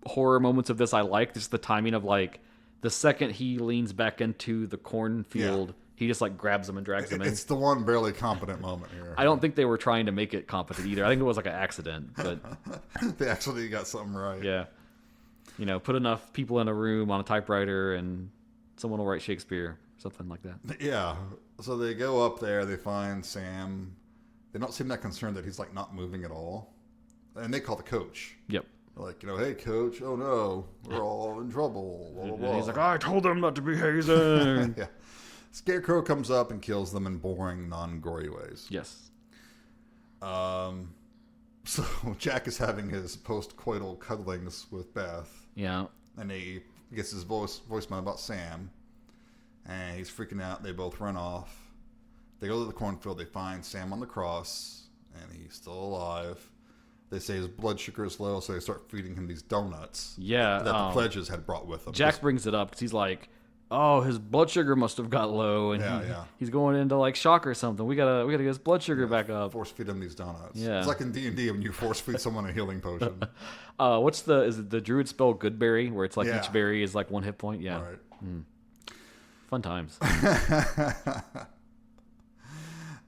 horror moments of this I like. Just the timing of, like, the second he leans back into the cornfield, he just, like, grabs him and drags him in. It's the one barely competent moment here. I don't think they were trying to make it competent either. I think it was, like, an accident. But they actually got something right. Yeah. Put enough people in a room on a typewriter, and someone will write Shakespeare. Something like that. Yeah. So they go up there. They find Sam. They don't seem that concerned that he's, like, not moving at all. And they call the coach. Yep. They're like, hey, coach. Oh, no. We're all in trouble. Blah, blah, blah. And he's like, I told them not to be hazing. Yeah. Scarecrow comes up and kills them in boring, non-gory ways. Yes. So Jack is having his post-coital cuddlings with Beth. Yeah. And he gets his voicemail about Sam. And he's freaking out. They both run off. They go to the cornfield. They find Sam on the cross. And he's still alive. They say his blood sugar is low, so they start feeding him these donuts. Yeah. That the pledges had brought with them. Jack brings it up because he's like, oh, his blood sugar must have got low. And he's going into like shock or something. We gotta get his blood sugar back up. Force feed him these donuts. Yeah. It's like in D&D when you force feed someone a healing potion. Is it the druid spell Goodberry, where it's like each berry is like 1 hit point? Yeah. All right. Fun times.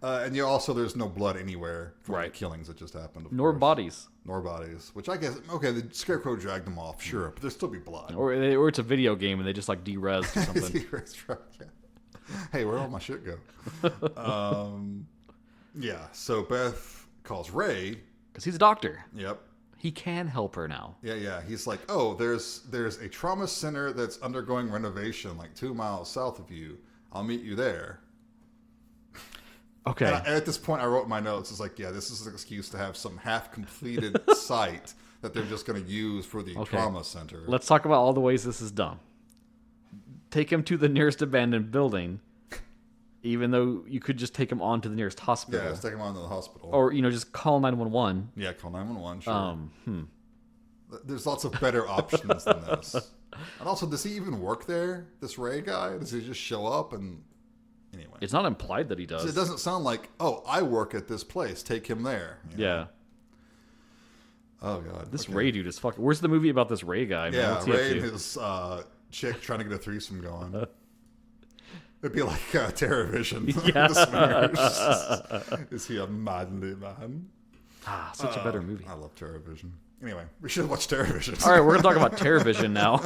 And there's no blood anywhere from the killings that just happened. Nor bodies. Which I guess, okay, the Scarecrow dragged them off, sure, but there'll still be blood. Or it's a video game and they just like de-res or something. Hey, where'd all my shit go? So Beth calls Ray. Because he's a doctor. Yep. He can help her now. Yeah. He's like, oh, there's a trauma center that's undergoing renovation like 2 miles south of you. I'll meet you there. Okay. And at this point, I wrote in my notes, it's like, this is an excuse to have some half-completed site that they're just going to use for the trauma center. Let's talk about all the ways this is dumb. Take him to the nearest abandoned building, even though you could just take him on to the nearest hospital. Yeah, let's take him on to the hospital. Or, just call 911. Yeah, call 911, sure. There's lots of better options than this. And also, does he even work there, this Ray guy? Does he just show up and... Anyway. It's not implied that he does. So it doesn't sound like, oh, I work at this place. Take him there. Yeah. Oh, God. This Ray dude is fucking... Where's the movie about this Ray guy, man? Yeah, Ray and his chick trying to get a threesome going. It'd be like TerrorVision. Yeah. Is he a manly man? Such a better movie. I love TerrorVision. Anyway, we should watch TerrorVision. All right, we're going to talk about TerrorVision now.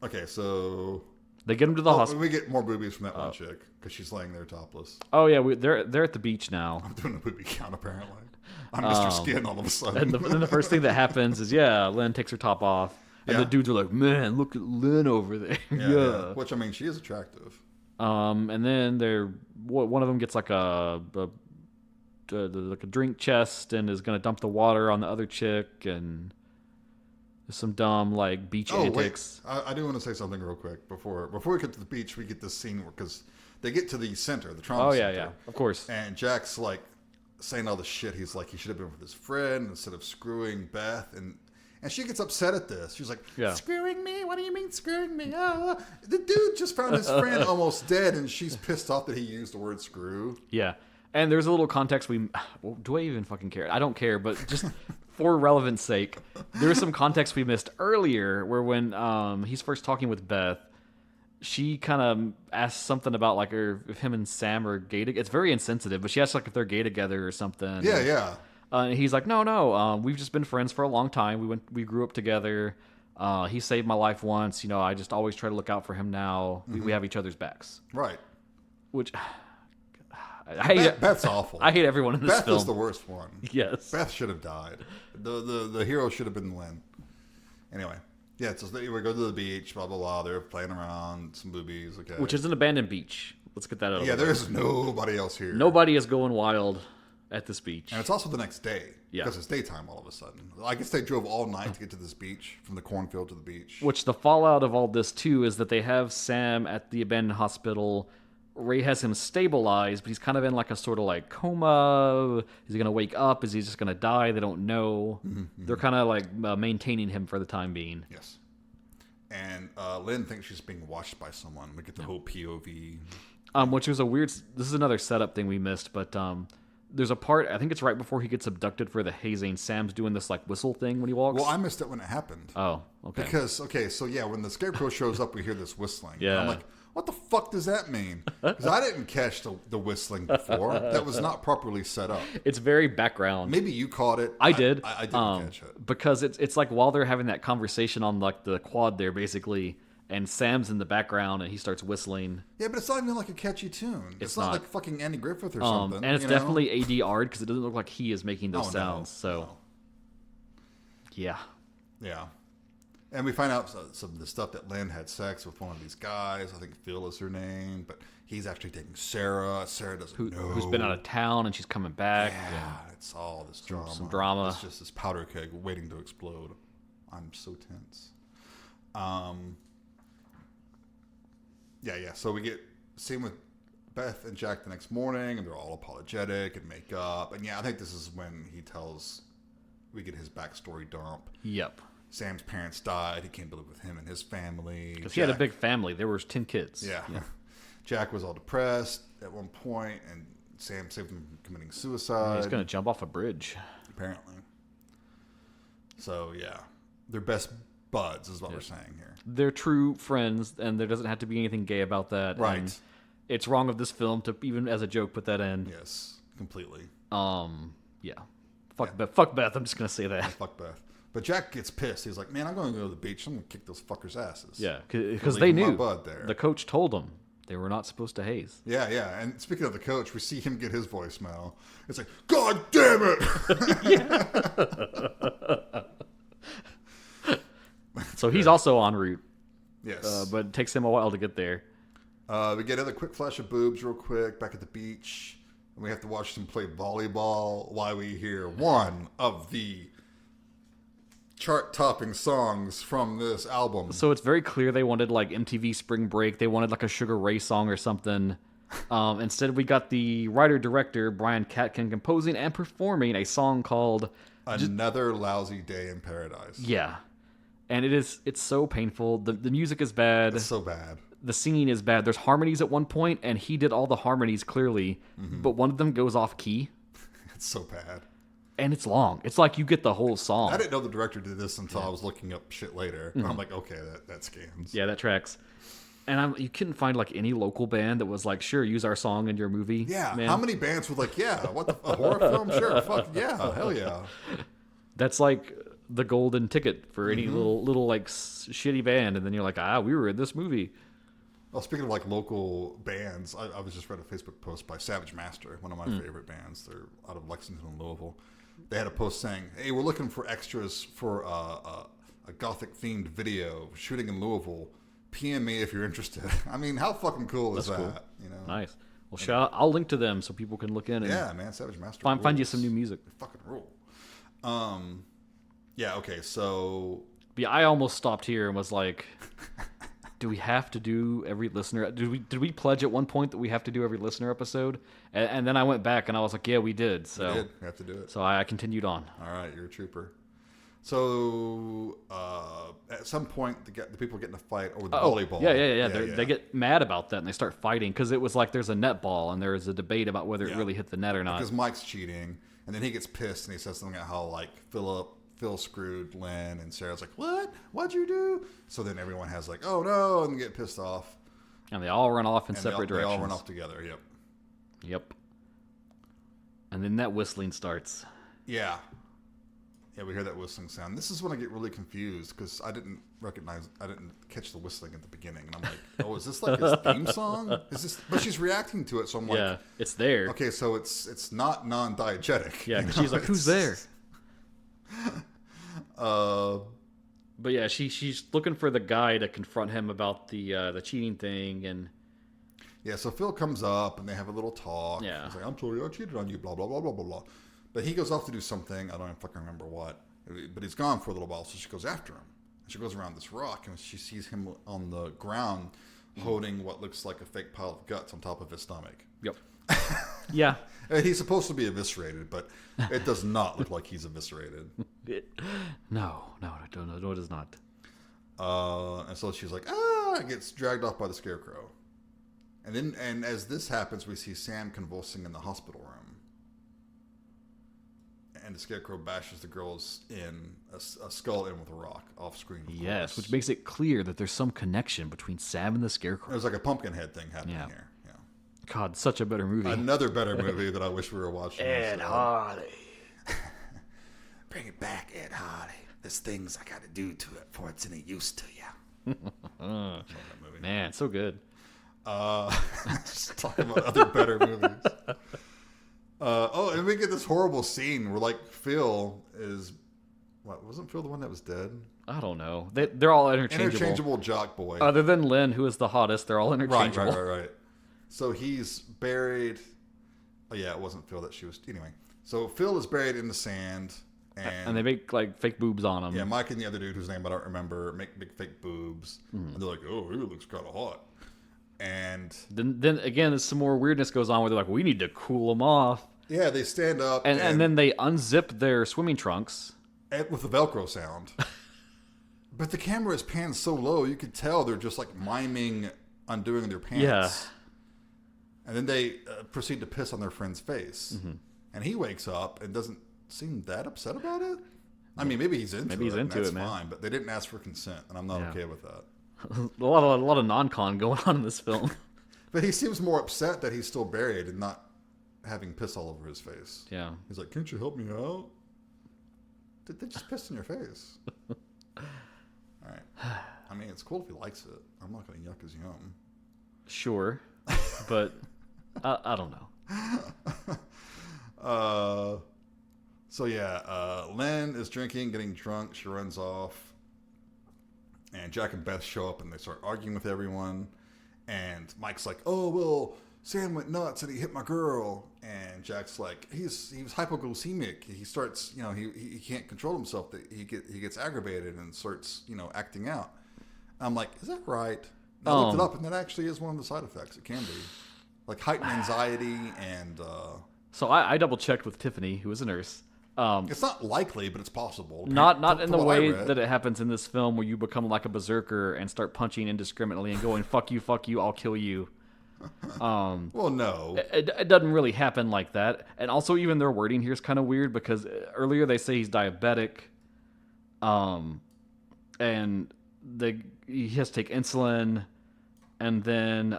Okay, so they get him to the hospital. We get more boobies from that one chick because she's laying there topless. Oh yeah, they're at the beach now. I'm doing a booby count apparently. I'm Mr. Skin all of a sudden. And then the first thing that happens is Lynn takes her top off, and the dudes are like, "Man, look at Lynn over there." Yeah. Which I mean, she is attractive. And then one of them gets like a drink chest and is gonna dump the water on the other chick and. Some dumb beach antics. Wait. I do want to say something real quick before we get to the beach. We get this scene because They get to the center, the trauma Oh, center. yeah. Of course. And Jack's like saying all the shit. He's like, he should have been with his friend instead of screwing Beth. And she gets upset at this. She's like, screwing me? What do you mean screwing me? Oh. The dude just found his friend almost dead, and she's pissed off that he used the word screw. Yeah. And there's a little context well, do I even fucking care? I don't care, but just for relevance sake, there's some context we missed earlier where when he's first talking with Beth, she kind of asks something about like if him and Sam are gay together. It's very insensitive, but she asks like if they're gay together or something. Yeah. And he's like, no, we've just been friends for a long time. We grew up together. He saved my life once. I just always try to look out for him now. We have each other's backs. Right. Which... Beth's awful. I hate everyone in this film. Beth is the worst one. Yes. Beth should have died. The hero should have been Lynn. Anyway. Yeah, so we go to the beach, blah, blah, blah. They're playing around, some boobies, okay. Which is an abandoned beach. Let's get that out of the way. There's nobody else here. Nobody is going wild at this beach. And it's also the next day. Yeah. Because it's daytime all of a sudden. I guess they drove all night to get to this beach, from the cornfield to the beach. Which the fallout of all this, too, is that they have Sam at the abandoned hospital. Ray has him stabilized, but he's kind of in like a sort of like coma. Is he going to wake up? Is he just going to die? They don't know. They're kind of like maintaining him for the time being. Yes. And Lynn thinks she's being watched by someone. We get the whole POV. Which was a weird... This is another setup thing we missed, but there's a part, I think it's right before he gets abducted for the hazing. Sam's doing this like whistle thing when he walks. Well, I missed it when it happened. Oh, okay. Because, when the Scarecrow shows up, we hear this whistling. Yeah. And I'm like, what the fuck does that mean? Because I didn't catch the whistling before. That was not properly set up. It's very background. Maybe you caught it. I did. I didn't catch it. Because it's like while they're having that conversation on like the quad there, basically, and Sam's in the background and he starts whistling. Yeah, but it's not even like a catchy tune. It's not like fucking Andy Griffith or something. And it's definitely ADR'd because it doesn't look like he is making those sounds. Yeah. Yeah. And we find out some of the stuff that Lynn had sex with one of these guys. I think Phil is her name, but he's actually dating Sarah. Sarah doesn't know. Who's been out of town and she's coming back. Yeah, it's all this drama. Some drama. It's just this powder keg waiting to explode. I'm so tense. Yeah. So we get seen with Beth and Jack the next morning, and they're all apologetic and make up. And I think this is when we get his backstory dump. Yep. Sam's parents died. He came to live with him and his family. Because he had a big family. There were 10 kids. Yeah. Jack was all depressed at one point, and Sam saved him from committing suicide. He's going to jump off a bridge. Apparently. So, they're best buds is what we're saying here. They're true friends, and there doesn't have to be anything gay about that. Right. And it's wrong of this film to, even as a joke, put that in. Yes, completely. Fuck Beth. I'm just going to say that. Fuck Beth. But Jack gets pissed. He's like, man, I'm going to go to the beach. I'm going to kick those fuckers' asses. Yeah, because they knew. Bud there. The coach told them they were not supposed to haze. Yeah. And speaking of the coach, we see him get his voicemail. It's like, God damn it! So he's also en route. Yes. But it takes him a while to get there. We get another quick flash of boobs real quick back at the beach. And we have to watch them play volleyball while we hear one of the chart-topping songs from this album. So it's very clear they wanted like MTV Spring Break. They wanted like a Sugar Ray song or something. Instead, we got the writer-director Brian Katkin composing and performing a song called Another Lousy Day in Paradise. Yeah. And it's so painful. The music is bad. It's so bad. The singing is bad. There's harmonies at one point, and he did all the harmonies clearly, but one of them goes off key. It's so bad. And it's long. It's like you get the whole song. I didn't know the director did this until I was looking up shit later. And I'm like, okay, that scans. Yeah, that tracks. And you couldn't find like any local band that was like, sure, use our song in your movie. Yeah. man. How many bands were like, yeah, a horror film? Sure. Fuck yeah. Hell yeah. That's like the golden ticket for any little like shitty band. And then you're like, we were in this movie. Well, speaking of like local bands, I was just read a Facebook post by Savage Master, one of my favorite bands. They're out of Lexington and Louisville. They had a post saying, hey, we're looking for extras for a gothic-themed video shooting in Louisville. PM me if you're interested. I mean, how fucking cool is that? Cool. You know? Nice. Well, I'll link to them so people can look in. And man, Savage Master. Find you some new music. They fucking rule. Yeah, okay, so... Yeah, I almost stopped here and was like, do we have to do every listener? Did we pledge at one point that we have to do every listener episode? And then I went back and I was like, yeah, we did. So we did. We have to do it. So I continued on. All right, you're a trooper. So at some point, the people get in a fight over the volleyball. Yeah. They get mad about that and they start fighting because it was like there's a netball and there's a debate about whether it really hit the net or not. Because Mike's cheating, and then he gets pissed and he says something about how like Phil screwed Lynn, and Sarah's like, "What? What'd you do?" So then everyone has like, "Oh no," and get pissed off. And they all run off in separate directions. They all run off together. Yep. And then that whistling starts. Yeah. Yeah, we hear that whistling sound. This is when I get really confused because I didn't catch the whistling at the beginning, and I'm like, "Oh, is this like his theme song? Is this?" But she's reacting to it, so I'm like, "Yeah, it's there." Okay, so it's not non-diegetic. Yeah, she's like, "Who's there?" But yeah, she's looking for the guy to confront him about the cheating thing, and yeah, so Phil comes up and they have a little talk. Yeah, he's like, "I'm sorry, I cheated on you." Blah blah blah blah blah blah. But he goes off to do something. I don't fucking remember what. But he's gone for a little while, so she goes after him. She goes around this rock, and she sees him on the ground holding what looks like a fake pile of guts on top of his stomach. Yep. Yeah. He's supposed to be eviscerated, but it does not look like he's eviscerated. No, it does not. And so she's like, gets dragged off by the Scarecrow. And as this happens, we see Sam convulsing in the hospital room. And the Scarecrow bashes the girls in a skull in with a rock off screen. Yes, which makes it clear that there's some connection between Sam and the Scarecrow. There's like a pumpkin head thing happening here. Yeah. God, such a better movie. Another better movie that I wish we were watching. Ed Hardy. Bring it back, Ed Hardy. There's things I got to do to it before it's any use to you. Man, so good. Just talking about other better movies. And we get this horrible scene where, like, Phil is... What, wasn't Phil the one that was dead? I don't know. They're all interchangeable. Interchangeable jock boy. Other than Lynn, who is the hottest, they're all interchangeable. Right. So he's buried... Oh, yeah, it wasn't Phil that she was... Anyway. So Phil is buried in the sand, and they make, like, fake boobs on him. Yeah, Mike and the other dude, whose name I don't remember, make big fake boobs. And they're like, oh, he looks kind of hot. And... Then again, some more weirdness goes on where they're like, we need to cool them off. Yeah, they stand up. And then they unzip their swimming trunks. With the Velcro sound. But the camera is panned so low, you could tell they're just like miming undoing their pants. Yeah. And then they proceed to piss on their friend's face. Mm-hmm. And he wakes up and doesn't seem that upset about it. I mean, maybe he's into it. Maybe he's into it, man. That's fine, but they didn't ask for consent, and I'm not okay with that. a lot of non-con going on in this film. But he seems more upset that he's still buried and not having piss all over his face. Yeah. He's like, can't you help me out? They just pissed in your face. All right. I mean, it's cool if he likes it. I'm not going to yuck his yum. Sure. But I don't know. So yeah, Lynn is drinking, getting drunk. She runs off. And Jack and Beth show up and they start arguing with everyone. And Mike's like, oh, well, Sam went nuts and he hit my girl. And Jack's like, he was hypoglycemic. He starts, he can't control himself. That he gets aggravated and starts, acting out. I'm like, is that right? And I looked it up, and that actually is one of the side effects. It can be like heightened anxiety and. So I double checked with Tiffany, who is a nurse. It's not likely, but it's possible. Not in the way that it happens in this film, where you become like a berserker and start punching indiscriminately and going fuck you, I'll kill you. Well, no, it doesn't really happen like that. And also, even their wording here is kind of weird because earlier they say he's diabetic, and he has to take insulin, and then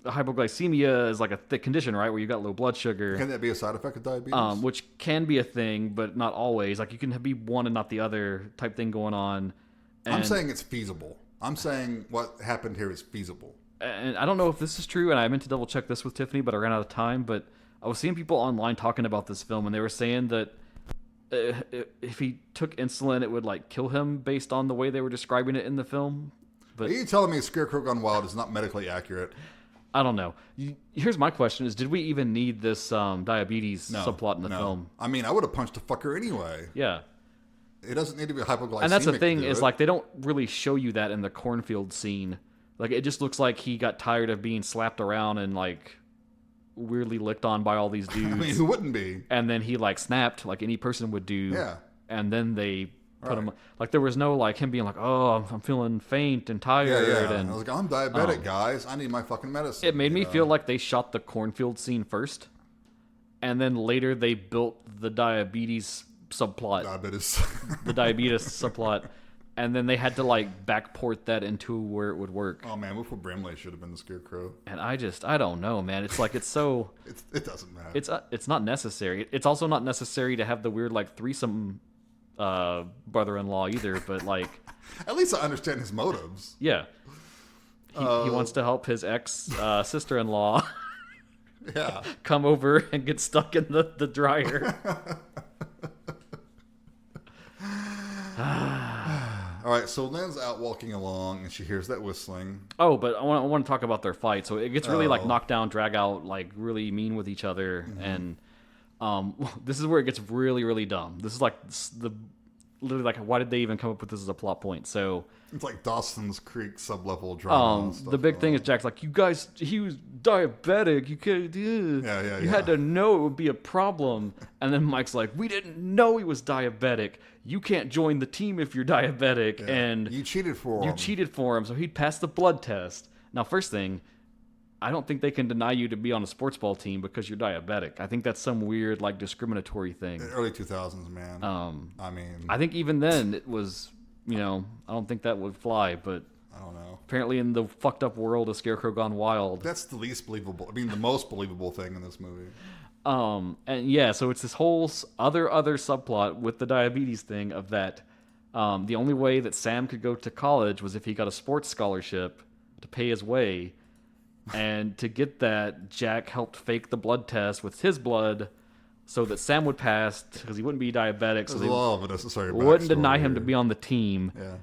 hypoglycemia is like a thick condition, right? Where you got low blood sugar. Can that be a side effect of diabetes? Which can be a thing, but not always. Like you can be one and not the other type thing going on. And I'm saying it's feasible. I'm saying what happened here is feasible. And I don't know if this is true, and I meant to double check this with Tiffany, but I ran out of time. But I was seeing people online talking about this film, and they were saying that if he took insulin, it would like kill him based on the way they were describing it in the film. But are you telling me Scarecrow Gone Wild is not medically accurate? I don't know. Here's my question: did we even need this diabetes subplot in the film? I mean, I would have punched a fucker anyway. Yeah. It doesn't need to be hypoglycemic. And that's the thing to is, it. like, they don't really show you that in the cornfield scene. Like, it just looks like he got tired of being slapped around and, like, weirdly licked on by all these dudes. I mean, who wouldn't be? And then he, like, snapped like any person would do. Yeah. And then they put him... Like, there was no, like, him being like, oh, I'm feeling faint and tired. Yeah. And I was like, I'm diabetic, guys. I need my fucking medicine. it made me feel like they shot the cornfield scene first. And then later they built the diabetes subplot. The diabetes subplot. And then they had to, like, backport that into where it would work. Oh, man, Wilford Brimley should have been the Scarecrow. And I don't know, man. It's like, it's so... it doesn't matter. It's not necessary. It's also not necessary to have the weird, like, threesome brother-in-law either, but, like... At least I understand his motives. Yeah. He wants to help his ex-sister-in-law come over and get stuck in the dryer. All right, so Lynn's out walking along, and she hears that whistling. Oh, but I want to talk about their fight. So it gets really like knocked down, drag out, like really mean with each other, and this is where it gets really, really dumb. This is like literally like, why did they even come up with this as a plot point? So it's like Dawson's Creek sub-level drama. The big thing is Jack's like, you guys, he was diabetic. You could, you had to know it would be a problem. And then Mike's like, we didn't know he was diabetic. You can't join the team if you're diabetic. Yeah. And you cheated for him. You cheated for him, so he'd pass the blood test. Now, first thing, I don't think they can deny you to be on a sports ball team because you're diabetic. I think that's some weird, like, discriminatory thing. In the early 2000s, man. I mean... I think even then it was, I don't think that would fly, but... I don't know. Apparently in the fucked up world of Scarecrow Gone Wild. That's the least believable... I mean, the most believable thing in this movie. And yeah, so it's this whole other subplot with the diabetes thing of that the only way that Sam could go to college was if he got a sports scholarship to pay his way. And to get that, Jack helped fake the blood test with his blood so that Sam would pass because he wouldn't be diabetic. So they wouldn't deny him to be on the team. Yeah.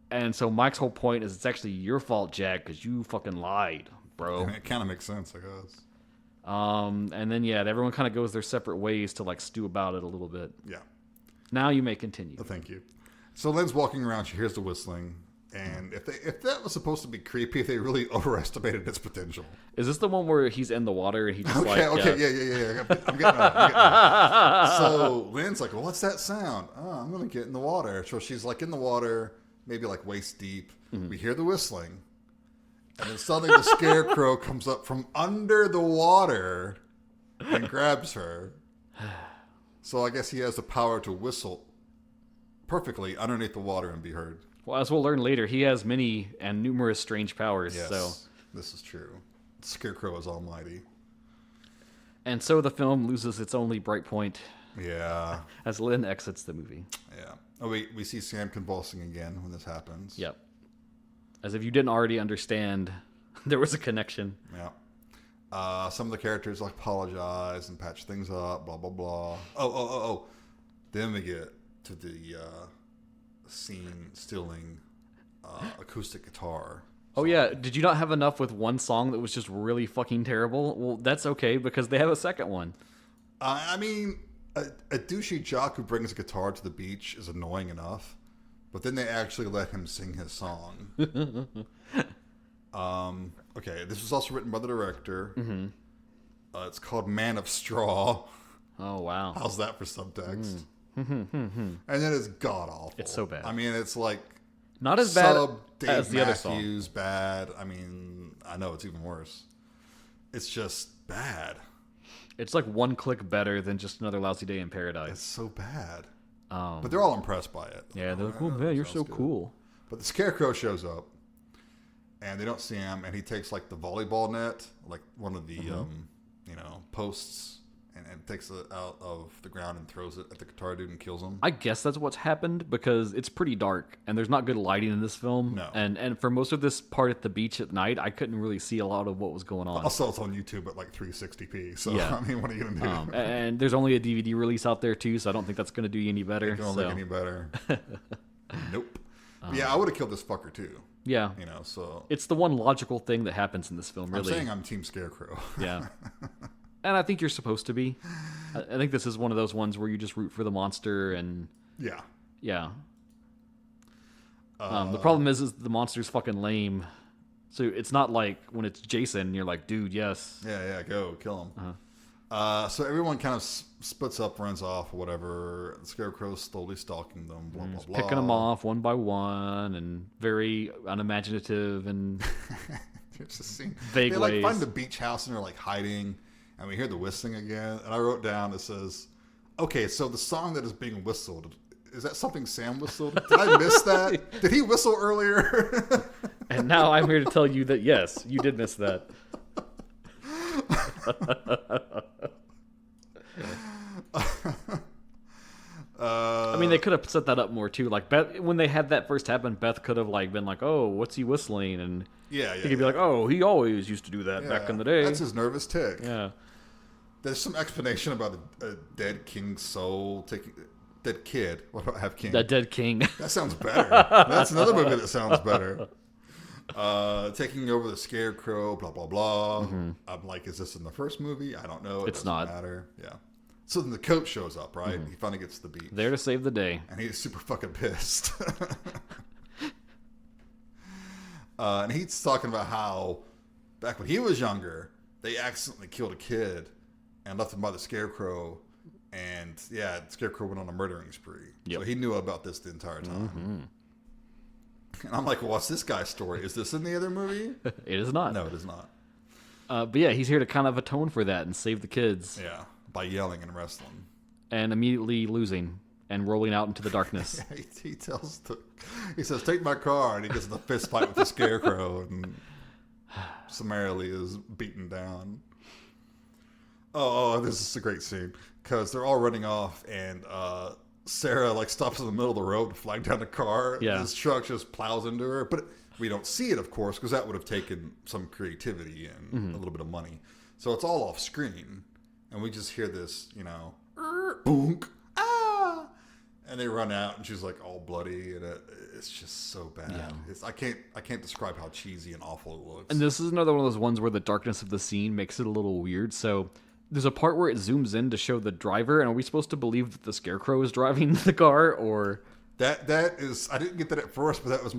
And so Mike's whole point is it's actually your fault, Jack, because you fucking lied, bro. And it kind of makes sense, I guess. And then, everyone kind of goes their separate ways to, like, stew about it a little bit. Yeah. Now you may continue. Oh, thank you. So Lynn's walking around. She hears the whistling. And if that was supposed to be creepy, they really overestimated its potential. Is this the one where he's in the water and he just yeah. I'm getting it. So Lynn's like, well, what's that sound? Oh, I'm going to get in the water. So she's, like, in the water, maybe, like, waist deep. Mm-hmm. We hear the whistling. And then suddenly the Scarecrow comes up from under the water and grabs her. So I guess he has the power to whistle perfectly underneath the water and be heard. Well, as we'll learn later, he has many and numerous strange powers. Yes, so this is true. Scarecrow is almighty. And so the film loses its only bright point. Yeah. As Lynn exits the movie. Yeah. Oh, we see Sam convulsing again when this happens. Yep. As if you didn't already understand, there was a connection. Yeah. Some of the characters like apologize and patch things up, blah, blah, blah. Oh. Then we get to the scene stealing acoustic guitar. Oh, yeah. Did you not have enough with one song that was just really fucking terrible? Well, that's okay because they have a second one. I mean, a douchey jock who brings a guitar to the beach is annoying enough. But then they actually let him sing his song. Okay, this was also written by the director. Mm-hmm. It's called Man of Straw. Oh, wow. How's that for subtext? And then it's god-awful. It's so bad. I mean, it's like... Not as bad Dave as the other song. Matthews bad. I mean, I know it's even worse. It's just bad. It's like one click better than just Another Lousy Day in Paradise. It's so bad. But they're all impressed by it. Yeah, they're like, oh man, you're so cool. But the Scarecrow shows up, and they don't see him, and he takes like the volleyball net, like one of the posts, and takes it out of the ground and throws it at the guitar dude and kills him. I guess that's what's happened because it's pretty dark and there's not good lighting in this film. No. And for most of this part at the beach at night, I couldn't really see a lot of what was going on. Also, it's on YouTube at like 360p. So yeah. I mean, what are you gonna do? And there's only a DVD release out there too, so I don't think that's gonna do you any better. It don't look any better. Nope. Yeah, I would have killed this fucker too. Yeah. So it's the one logical thing that happens in this film. Really, I'm saying I'm Team Scarecrow. Yeah. And I think you're supposed to be. I think this is one of those ones where you just root for the monster and... Yeah. Yeah. The problem is the monster's fucking lame. So it's not like when it's Jason, you're like, dude, yes. Yeah, go kill him. So everyone kind of splits up, runs off, or whatever. The Scarecrow's slowly stalking them, blah, blah, blah. Picking them off one by one, and very unimaginative and There's a scene. vague They ways. find the beach house and they're hiding, and we hear the whistling again. And I wrote down, it says, okay, so the song that is being whistled, is that something Sam whistled? Did I miss that? Did he whistle earlier? And now I'm here to tell you that, yes, you did miss that. I mean, they could have set that up more, too. Like, Beth, when they had that first happen, Beth could have been like, oh, what's he whistling? And he could be like, oh, he always used to do that back in the day. That's his nervous tick. Yeah. There's some explanation about a dead king's soul taking... Dead kid. What about have king? That dead king. That sounds better. That's another movie that sounds better. Taking over the Scarecrow, blah, blah, blah. Mm-hmm. I'm like, is this in the first movie? I don't know. It doesn't matter. Yeah. So then the coach shows up, right? Mm-hmm. He finally gets to the beach. There to save the day. And he's super fucking pissed. And he's talking about how back when he was younger, they accidentally killed a kid and left him by the Scarecrow. And yeah, Scarecrow went on a murdering spree. Yep. So he knew about this the entire time. Mm-hmm. And I'm like, well, what's this guy's story? Is this in the other movie? It is not. No, it is not. But yeah, he's here to kind of atone for that and save the kids. Yeah, by yelling and wrestling. And immediately losing and rolling out into the darkness. he says, take my car. And he gets in a fist fight with the Scarecrow and summarily is beaten down. Oh, this is a great scene. Because they're all running off, and Sarah stops in the middle of the road to flag down the car. Yeah. This truck just plows into her. But we don't see it, of course, because that would have taken some creativity and a little bit of money. So it's all off screen. And we just hear this, boonk, ah! And they run out, and she's all bloody, and it's just so bad. Yeah. I can't describe how cheesy and awful it looks. And this is another one of those ones where the darkness of the scene makes it a little weird. So there's a part where it zooms in to show the driver, and are we supposed to believe that the Scarecrow is driving the car, or... That is... I didn't get that at first, but that was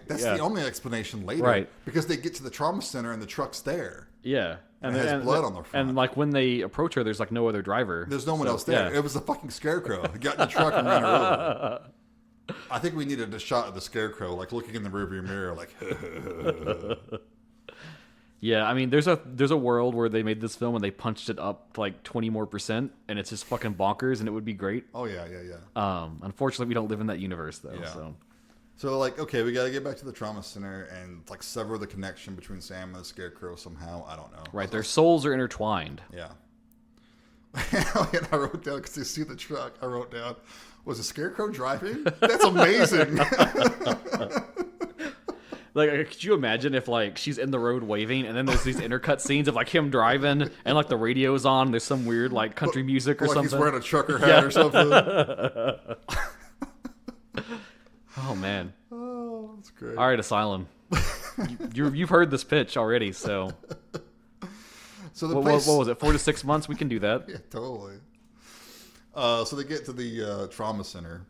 that's the only explanation later. Right. Because they get to the trauma center, and the truck's there. Yeah. And it has blood on the front. And, when they approach her, there's, no other driver. There's no one else there. Yeah. It was the fucking Scarecrow. He got in the truck and ran her over. I think we needed a shot of the Scarecrow, looking in the rearview mirror, Yeah, I mean, there's a world where they made this film and they punched it up 20% more, and it's just fucking bonkers, and it would be great. Oh yeah. Unfortunately, we don't live in that universe though. Yeah. So okay, we got to get back to the trauma center and sever the connection between Sam and the Scarecrow somehow. I don't know. Right, their souls are intertwined. Yeah. And I wrote down, because you see the truck, I wrote down, was the Scarecrow driving? That's amazing. Could you imagine if she's in the road waving, and then there's these intercut scenes of him driving, and the radio's on, there's some weird country music or something. He's wearing a trucker hat or something. Oh man. Oh, that's great. All right, Asylum. You've heard this pitch already, so. So what was it? 4 to 6 months? We can do that. Yeah, totally. So they get to the trauma center,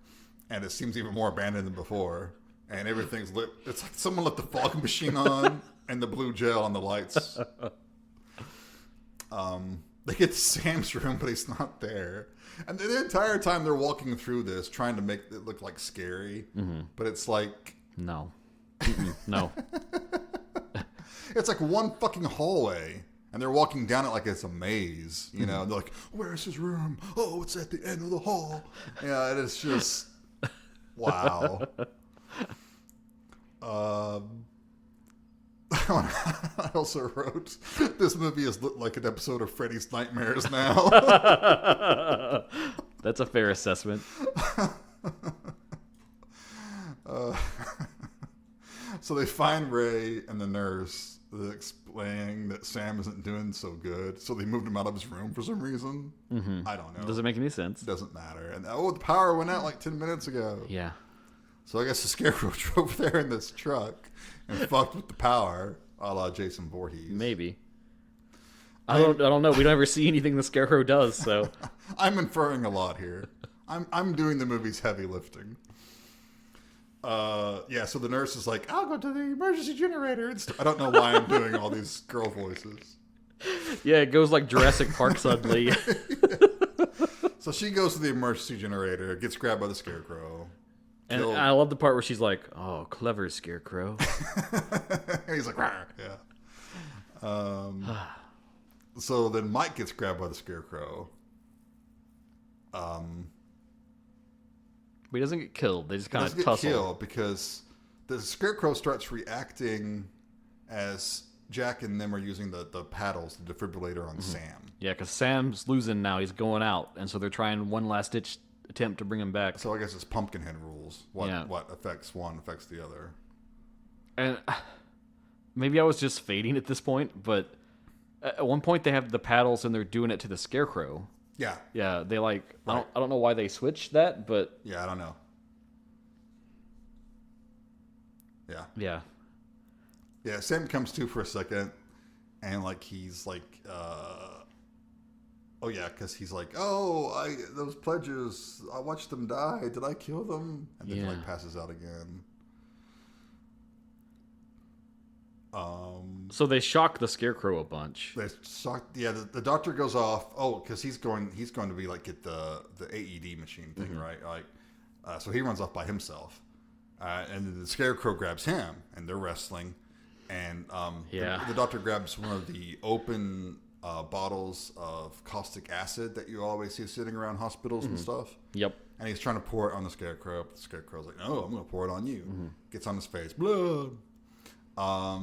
and it seems even more abandoned than before. And everything's lit. It's like someone left the fog machine on and the blue gel on the lights. They get to Sam's room, but he's not there. And the entire time they're walking through this, trying to make it look scary. Mm-hmm. But it's no. No. It's one fucking hallway. And they're walking down it like it's a maze. You know, they're like, where's his room? Oh, it's at the end of the hall. Yeah, it is just, wow. I also wrote, this movie is lit like an episode of Freddy's Nightmares now. That's a fair assessment. So they find Ray and the nurse explaining that Sam isn't doing so good. So they moved him out of his room for some reason. Mm-hmm. I don't know. Doesn't make any sense. Doesn't matter. And the power went out 10 minutes ago. Yeah. So I guess the Scarecrow drove there in this truck and fucked with the power, a la Jason Voorhees. Maybe. I don't know. We don't ever see anything the Scarecrow does, so. I'm inferring a lot here. I'm doing the movie's heavy lifting. Yeah, so the nurse is like, I'll go to the emergency generator. I don't know why I'm doing all these girl voices. Yeah, it goes like Jurassic Park suddenly. So she goes to the emergency generator, gets grabbed by the Scarecrow. And I love the part where she's like, oh, clever Scarecrow. He's like, rawr, yeah. So then Mike gets grabbed by the Scarecrow. But he doesn't get killed. They just kind of tussle. Doesn't get killed because the Scarecrow starts reacting as Jack and them are using the paddles, the defibrillator on Sam. Yeah, because Sam's losing now. He's going out. And so they're trying one last ditch attempt to bring him back. So I guess it's Pumpkinhead rules. What affects one affects the other. And maybe I was just fading at this point, but at one point they have the paddles and they're doing it to the Scarecrow. Yeah. Yeah, they like... Right. I don't know why they switched that, but... Yeah, I don't know. Yeah. Yeah. Yeah, Sam comes to for a second, and like he's like... Oh, yeah, because he's like, those pledges, I watched them die. Did I kill them? And then he like passes out again. So they shock the Scarecrow a bunch. They shock. Yeah, the doctor goes off. Oh, because he's going to be like get the AED machine thing, right? Like, so he runs off by himself, and then the Scarecrow grabs him, and they're wrestling. And the doctor grabs one of the open bottles of caustic acid that you always see sitting around hospitals and stuff. Yep. And he's trying to pour it on the Scarecrow. But the Scarecrow's like, "No, I'm going to pour it on you." Gets on his face, blood. I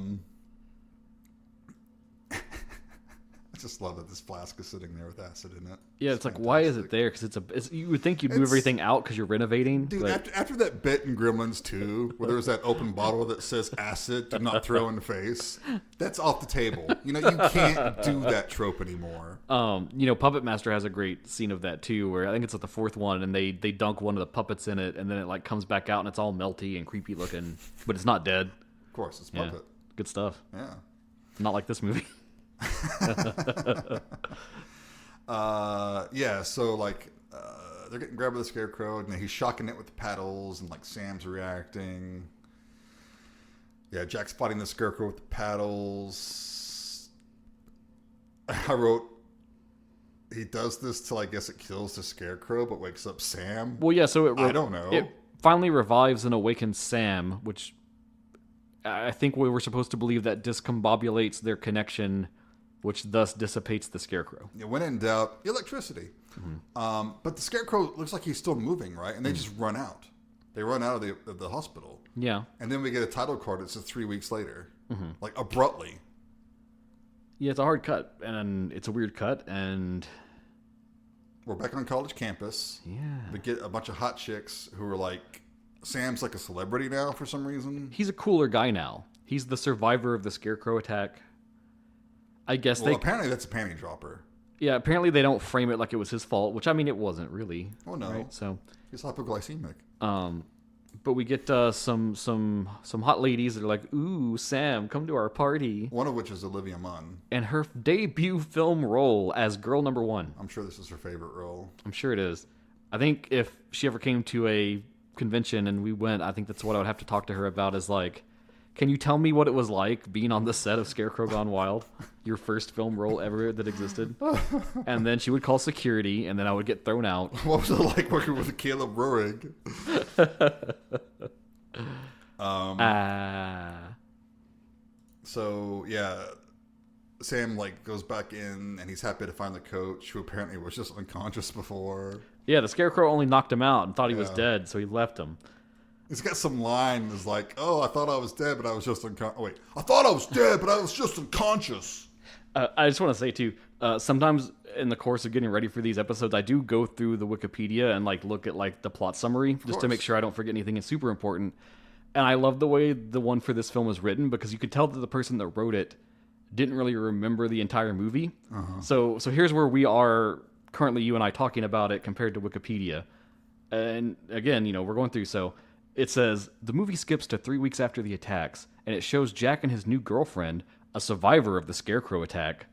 just love that this flask is sitting there with acid in it. Yeah, it's like, why is it there? Because you would think you'd move everything out because you're renovating. Dude, but... after that bit in Gremlins 2, where there's that open bottle that says acid, do not throw in the face, that's off the table. You can't do that trope anymore. Puppet Master has a great scene of that too, where I think it's like the fourth one, and they dunk one of the puppets in it, and then it like comes back out, and it's all melty and creepy looking, but it's not dead. Of course, it's puppet. Yeah, good stuff. Yeah. Not like this movie. So like they're getting grabbed by the Scarecrow, and he's shocking it with the paddles, and like Sam's reacting. Yeah, Jack's fighting the Scarecrow with the paddles. I wrote, he does this till I guess it kills the Scarecrow, but wakes up Sam. Well, yeah, so I don't know. It finally revives and awakens Sam, which I think we were supposed to believe that discombobulates their connection, which thus dissipates the Scarecrow. Yeah, when in doubt, electricity. But the Scarecrow looks like he's still moving, right? And they just run out. They run out of the hospital. Yeah. And then we get a title card that says 3 weeks later. Like, abruptly. Yeah, it's a hard cut. And it's a weird cut. And we're back on college campus. Yeah. We get a bunch of hot chicks who are like... Sam's like a celebrity now for some reason. He's a cooler guy now. He's the survivor of the Scarecrow attack. I guess apparently that's a panty dropper. Yeah, apparently they don't frame it like it was his fault, which I mean it wasn't really. Oh no. Right? So he's hypoglycemic. But we get some hot ladies that are like, "Ooh, Sam, come to our party." One of which is Olivia Munn. And her debut film role as girl number 1. I'm sure this is her favorite role. I'm sure it is. I think if she ever came to a convention and we went, I think that's what I would have to talk to her about is like, can you tell me what it was like being on the set of Scarecrow Gone Wild? Your first film role ever that existed. And then she would call security, and then I would get thrown out. What was it like working with Caleb Roerig? So, yeah, Sam like goes back in, and he's happy to find the coach, who apparently was just unconscious before. Yeah, the Scarecrow only knocked him out and thought he was dead, so he left him. He's got some line that's like, "Oh, I thought I was dead, but I was just unconscious." Oh, wait, I thought I was dead, but I was just unconscious. I just want to say too, sometimes in the course of getting ready for these episodes, I do go through the Wikipedia and like look at like the plot summary just to make sure I don't forget anything that's super important. And I love the way the one for this film is written, because you could tell that the person that wrote it didn't really remember the entire movie. So here's where we are currently, you and I talking about it compared to Wikipedia. And again, we're going through, so it says, the movie skips to 3 weeks after the attacks, and it shows Jack and his new girlfriend, a survivor of the Scarecrow attack.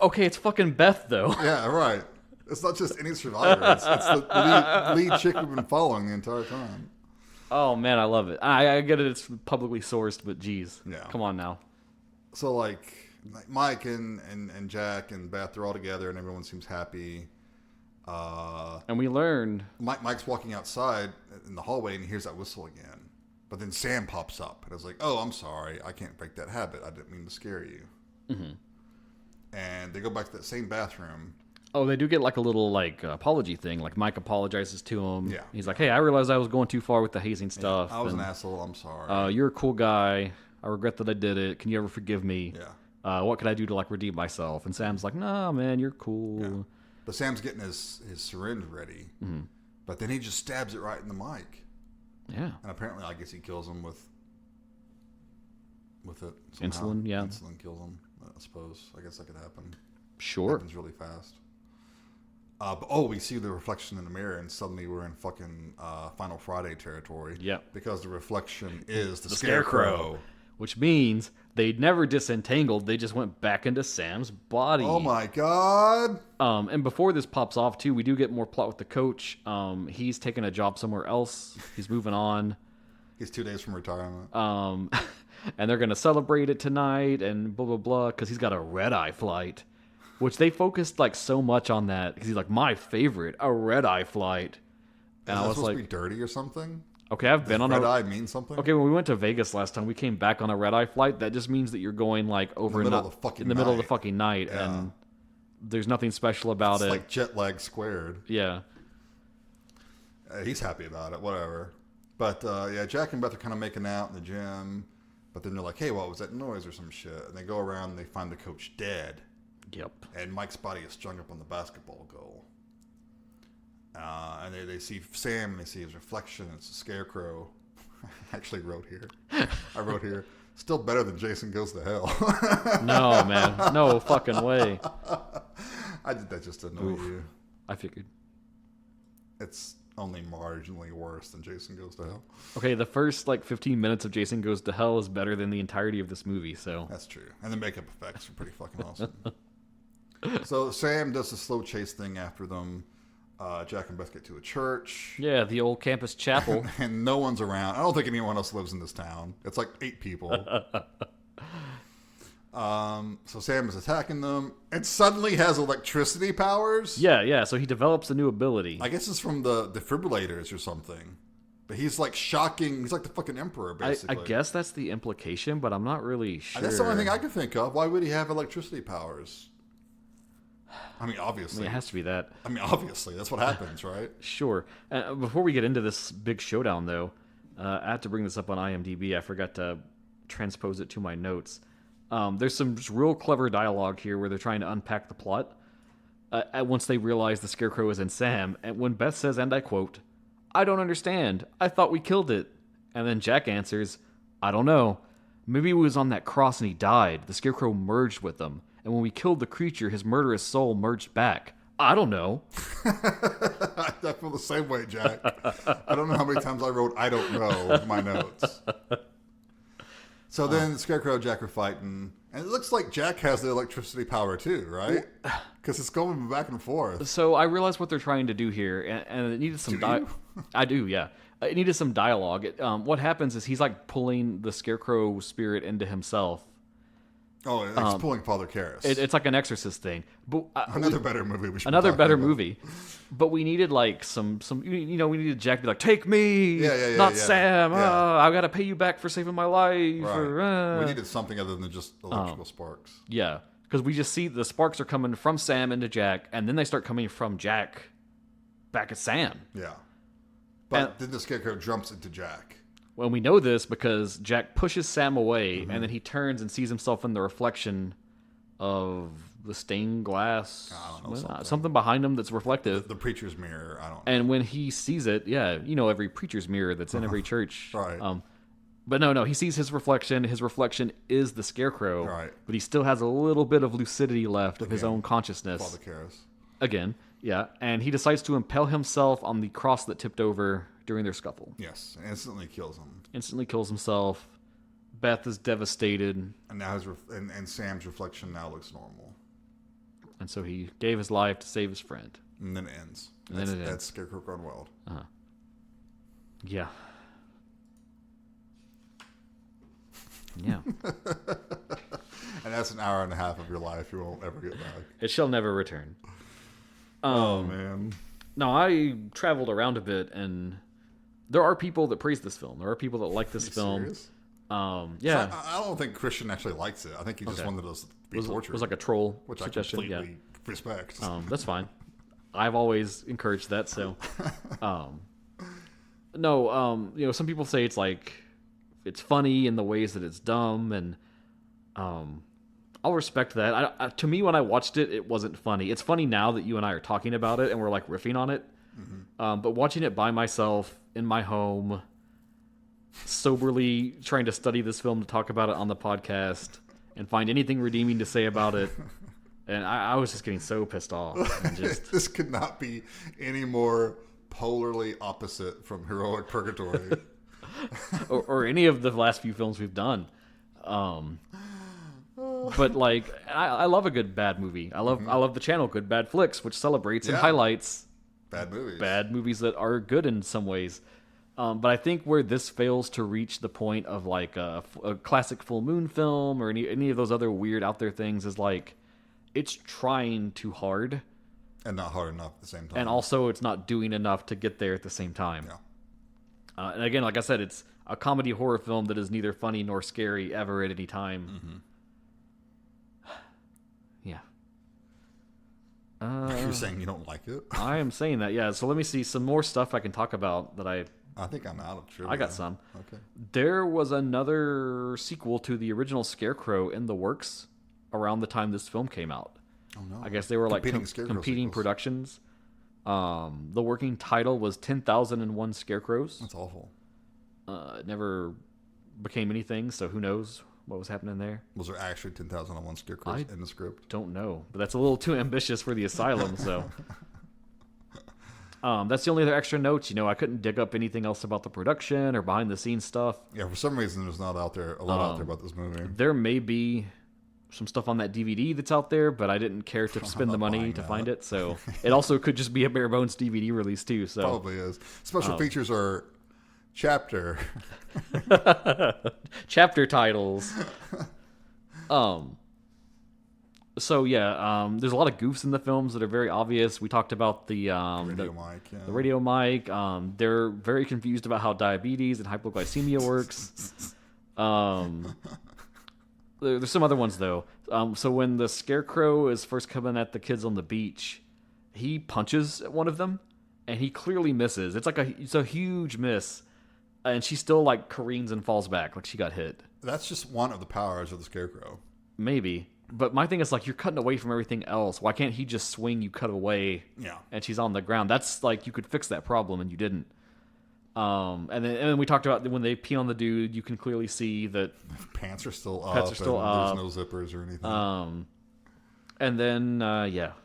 Okay, it's fucking Beth, though. Yeah, right. It's not just any survivor. It's the lead chick we've been following the entire time. Oh man, I love it. I get it. It's publicly sourced, but geez, come on now. So like Mike and Jack and Beth, they're all together, and everyone seems happy. And we learned Mike's walking outside in the hallway, and he hears that whistle again. But then Sam pops up, and I was like, "Oh, I'm sorry. I can't break that habit. I didn't mean to scare you." Mm-hmm. And they go back to that same bathroom. Oh, they do get like a little like apology thing. Like Mike apologizes to him. Yeah. He's like, "Hey, I realized I was going too far with the hazing stuff. I was an asshole. I'm sorry. You're a cool guy. I regret that I did it. Can you ever forgive me? Yeah. What can I do to like redeem myself?" And Sam's like, "Nah, man, you're cool." Yeah. But Sam's getting his syringe ready. Mm-hmm. But then he just stabs it right in the mic. Yeah. And apparently, I guess he kills him with it. Somehow. Insulin, yeah. Insulin kills him, I suppose. I guess that could happen. Sure. It happens really fast. But we see the reflection in the mirror, and suddenly we're in fucking Final Friday territory. Yeah. Because the reflection is the Scarecrow. Which means they never disentangled. They just went back into Sam's body. Oh my god. And before this pops off, too, we do get more plot with the coach. He's taking a job somewhere else. He's moving on. He's 2 days from retirement. And they're going to celebrate it tonight and blah, blah, blah, because he's got a red-eye flight. Which they focused like so much on that because he's like, my favorite, a red-eye flight. And I was supposed to be dirty or something? Okay, I've been on a red-eye mean something? Okay, when we went to Vegas last time, we came back on a red-eye flight. That just means that you're going like over in the middle of the fucking night, and there's nothing special about it. It's like jet lag squared. Yeah. He's happy about it, whatever. But Jack and Beth are kind of making out in the gym, but then they're like, hey, what was that noise or some shit? And they go around and they find the coach dead. Yep. And Mike's body is strung up on the basketball goal. And they see Sam, and they see his reflection. It's a Scarecrow. I actually wrote here. Still better than Jason Goes to Hell. No, man. No fucking way. I did that just to annoy you. I figured. It's only marginally worse than Jason Goes to Hell. Okay, the first 15 minutes of Jason Goes to Hell is better than the entirety of this movie, so. That's true. And the makeup effects are pretty fucking awesome. So Sam does the slow chase thing after them. Jack and Beth get to a church. Yeah, the old campus chapel. And no one's around. I don't think anyone else lives in this town. It's like 8 people. So Sam is attacking them and suddenly has electricity powers. Yeah. So he develops a new ability. I guess it's from the defibrillators or something. But he's like shocking. He's like the fucking emperor, basically. I guess that's the implication, but I'm not really sure. That's the only thing I can think of. Why would he have electricity powers? I mean, obviously. It has to be that. I mean, obviously. That's what happens, right? Sure. Before we get into this big showdown, though, I had to bring this up on IMDb. I forgot to transpose it to my notes. There's some real clever dialogue here where they're trying to unpack the plot. Once they realize the Scarecrow is in Sam, and when Beth says, and I quote, "I don't understand. I thought we killed it." And then Jack answers, "I don't know. Maybe he was on that cross and he died. The Scarecrow merged with them. And when we killed the creature, his murderous soul merged back. I don't know." I feel the same way, Jack. I don't know how many times I wrote "I don't know" in my notes. So then the Scarecrow and Jack are fighting. And it looks like Jack has the electricity power too, right? Because it's going back and forth. So I realized what they're trying to do here, and it needed some I do, yeah. It needed some dialogue. What happens is he's like pulling the Scarecrow spirit into himself. Oh, it's pulling Father Karras. It's like an Exorcist thing. But another better movie. Another better movie. But we needed like some we needed Jack to be like, "Take me, not Sam. I got to pay you back for saving my life." Right. We needed something other than just electrical sparks. Yeah, because we just see the sparks are coming from Sam into Jack, and then they start coming from Jack back at Sam. Yeah, but then the Scarecrow jumps into Jack. Well, we know this because Jack pushes Sam away, and then he turns and sees himself in the reflection of the stained glass. I don't know, something behind him that's reflective. The preacher's mirror. I don't know. And when he sees it, every preacher's mirror that's in every church. Right. But no, he sees his reflection. His reflection is the Scarecrow. Right. But he still has a little bit of lucidity left of his own consciousness. Father Karras. Again, yeah. And he decides to impale himself on the cross that tipped over during their scuffle. Yes, instantly kills him. Instantly kills himself. Beth is devastated. And now and Sam's reflection now looks normal. And so he gave his life to save his friend. And then it ends. That's Scarecrow Gone Wild. Yeah. Yeah. And that's an hour and a half of your life you won't ever get back. It shall never return. Oh, man. No, I traveled around a bit, and there are people that praise this film. There are people that like this film. Serious? Yeah. So I don't think Christian actually likes it. I think he just wanted us to be tortured. It was like a troll which suggestion. I completely respect. That's fine. I've always encouraged that. So, no, some people say it's like it's funny in the ways that it's dumb, and I'll respect that. To me, when I watched it, it wasn't funny. It's funny now that you and I are talking about it and we're like riffing on it. But watching it by myself in my home, soberly trying to study this film to talk about it on the podcast and find anything redeeming to say about it, and I was just getting so pissed off. And just... This could not be any more polarly opposite from Heroic Purgatory. or any of the last few films we've done. But like, I love a good bad movie. I love the channel Good Bad Flicks, which celebrates and highlights bad movies that are good in some ways. But I think where this fails to reach the point of like a classic full moon film or any of those other weird out there things is like it's trying too hard and not hard enough at the same time. And also it's not doing enough to get there at the same time. Yeah. And again, like I said, it's a comedy horror film that is neither funny nor scary ever at any time. Yeah. You're saying you don't like it? I am saying that, yeah. So let me see some more stuff I can talk about that I think I'm out of trivia. I got some. Okay. There was another sequel to the original Scarecrow in the works around the time this film came out. Oh, no. I guess they were competing sequels. productions. The working title was 10,001 Scarecrows. That's awful. It never became anything, so who knows what was happening there. Was there actually 10,001 Scarecrows in the script? Don't know, but that's a little too ambitious for the asylum, so... that's the only other extra notes. I couldn't dig up anything else about the production or behind the scenes stuff. Yeah, for some reason there's not a lot out there about this movie. There may be some stuff on that DVD that's out there, but I didn't care to spend the money to find it. So it also could just be a bare bones DVD release too. So probably is. Special features are chapter titles. So yeah, there's a lot of goofs in the films that are very obvious. We talked about the radio mic. They're very confused about how diabetes and hypoglycemia works. There's some other ones though. So when the Scarecrow is first coming at the kids on the beach, he punches at one of them, and he clearly misses. It's a huge miss, and she still like careens and falls back like she got hit. That's just one of the powers of the Scarecrow. Maybe. But my thing is, like, you're cutting away from everything else. Why can't he just swing, you cut away, and she's on the ground? That's, like, you could fix that problem, and you didn't. And then we talked about when they pee on the dude, you can clearly see that... Pants are still up. There's no zippers or anything. And then,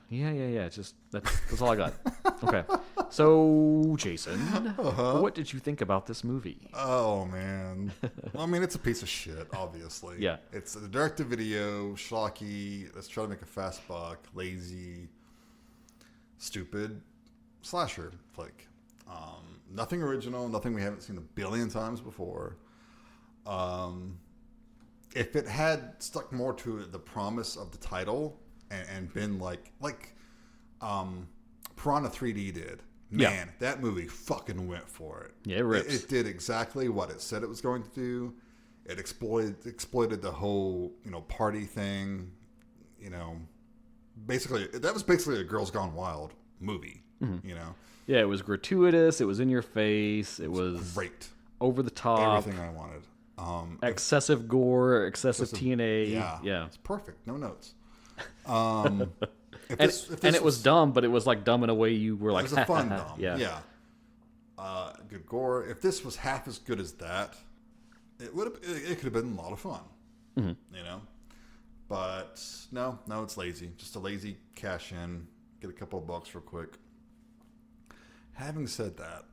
Yeah. Just that's all I got. Okay. So, Jason, what did you think about this movie? Oh, man. Well, I mean, it's a piece of shit, obviously. Yeah. It's a direct-to-video, schlocky, let's try to make a fast buck, lazy, stupid slasher flick. Nothing original, nothing we haven't seen a billion times before. If it had stuck more to the promise of the title and been like Piranha 3D did, man, that movie fucking went for it. Yeah, it rips. It did exactly what it said it was going to do. It exploited the whole, party thing. That was basically a Girls Gone Wild movie. Yeah, it was gratuitous. It was in your face. It was great, over the top. Everything I wanted. Excessive gore, excessive TNA. Yeah, it's perfect. No notes. It was dumb, but it was like dumb in a way you were like, it was a fun dumb. Yeah. Good gore. If this was half as good as that, it could have been a lot of fun. But no, it's lazy. Just a lazy cash in, get a couple of bucks real quick. Having said that,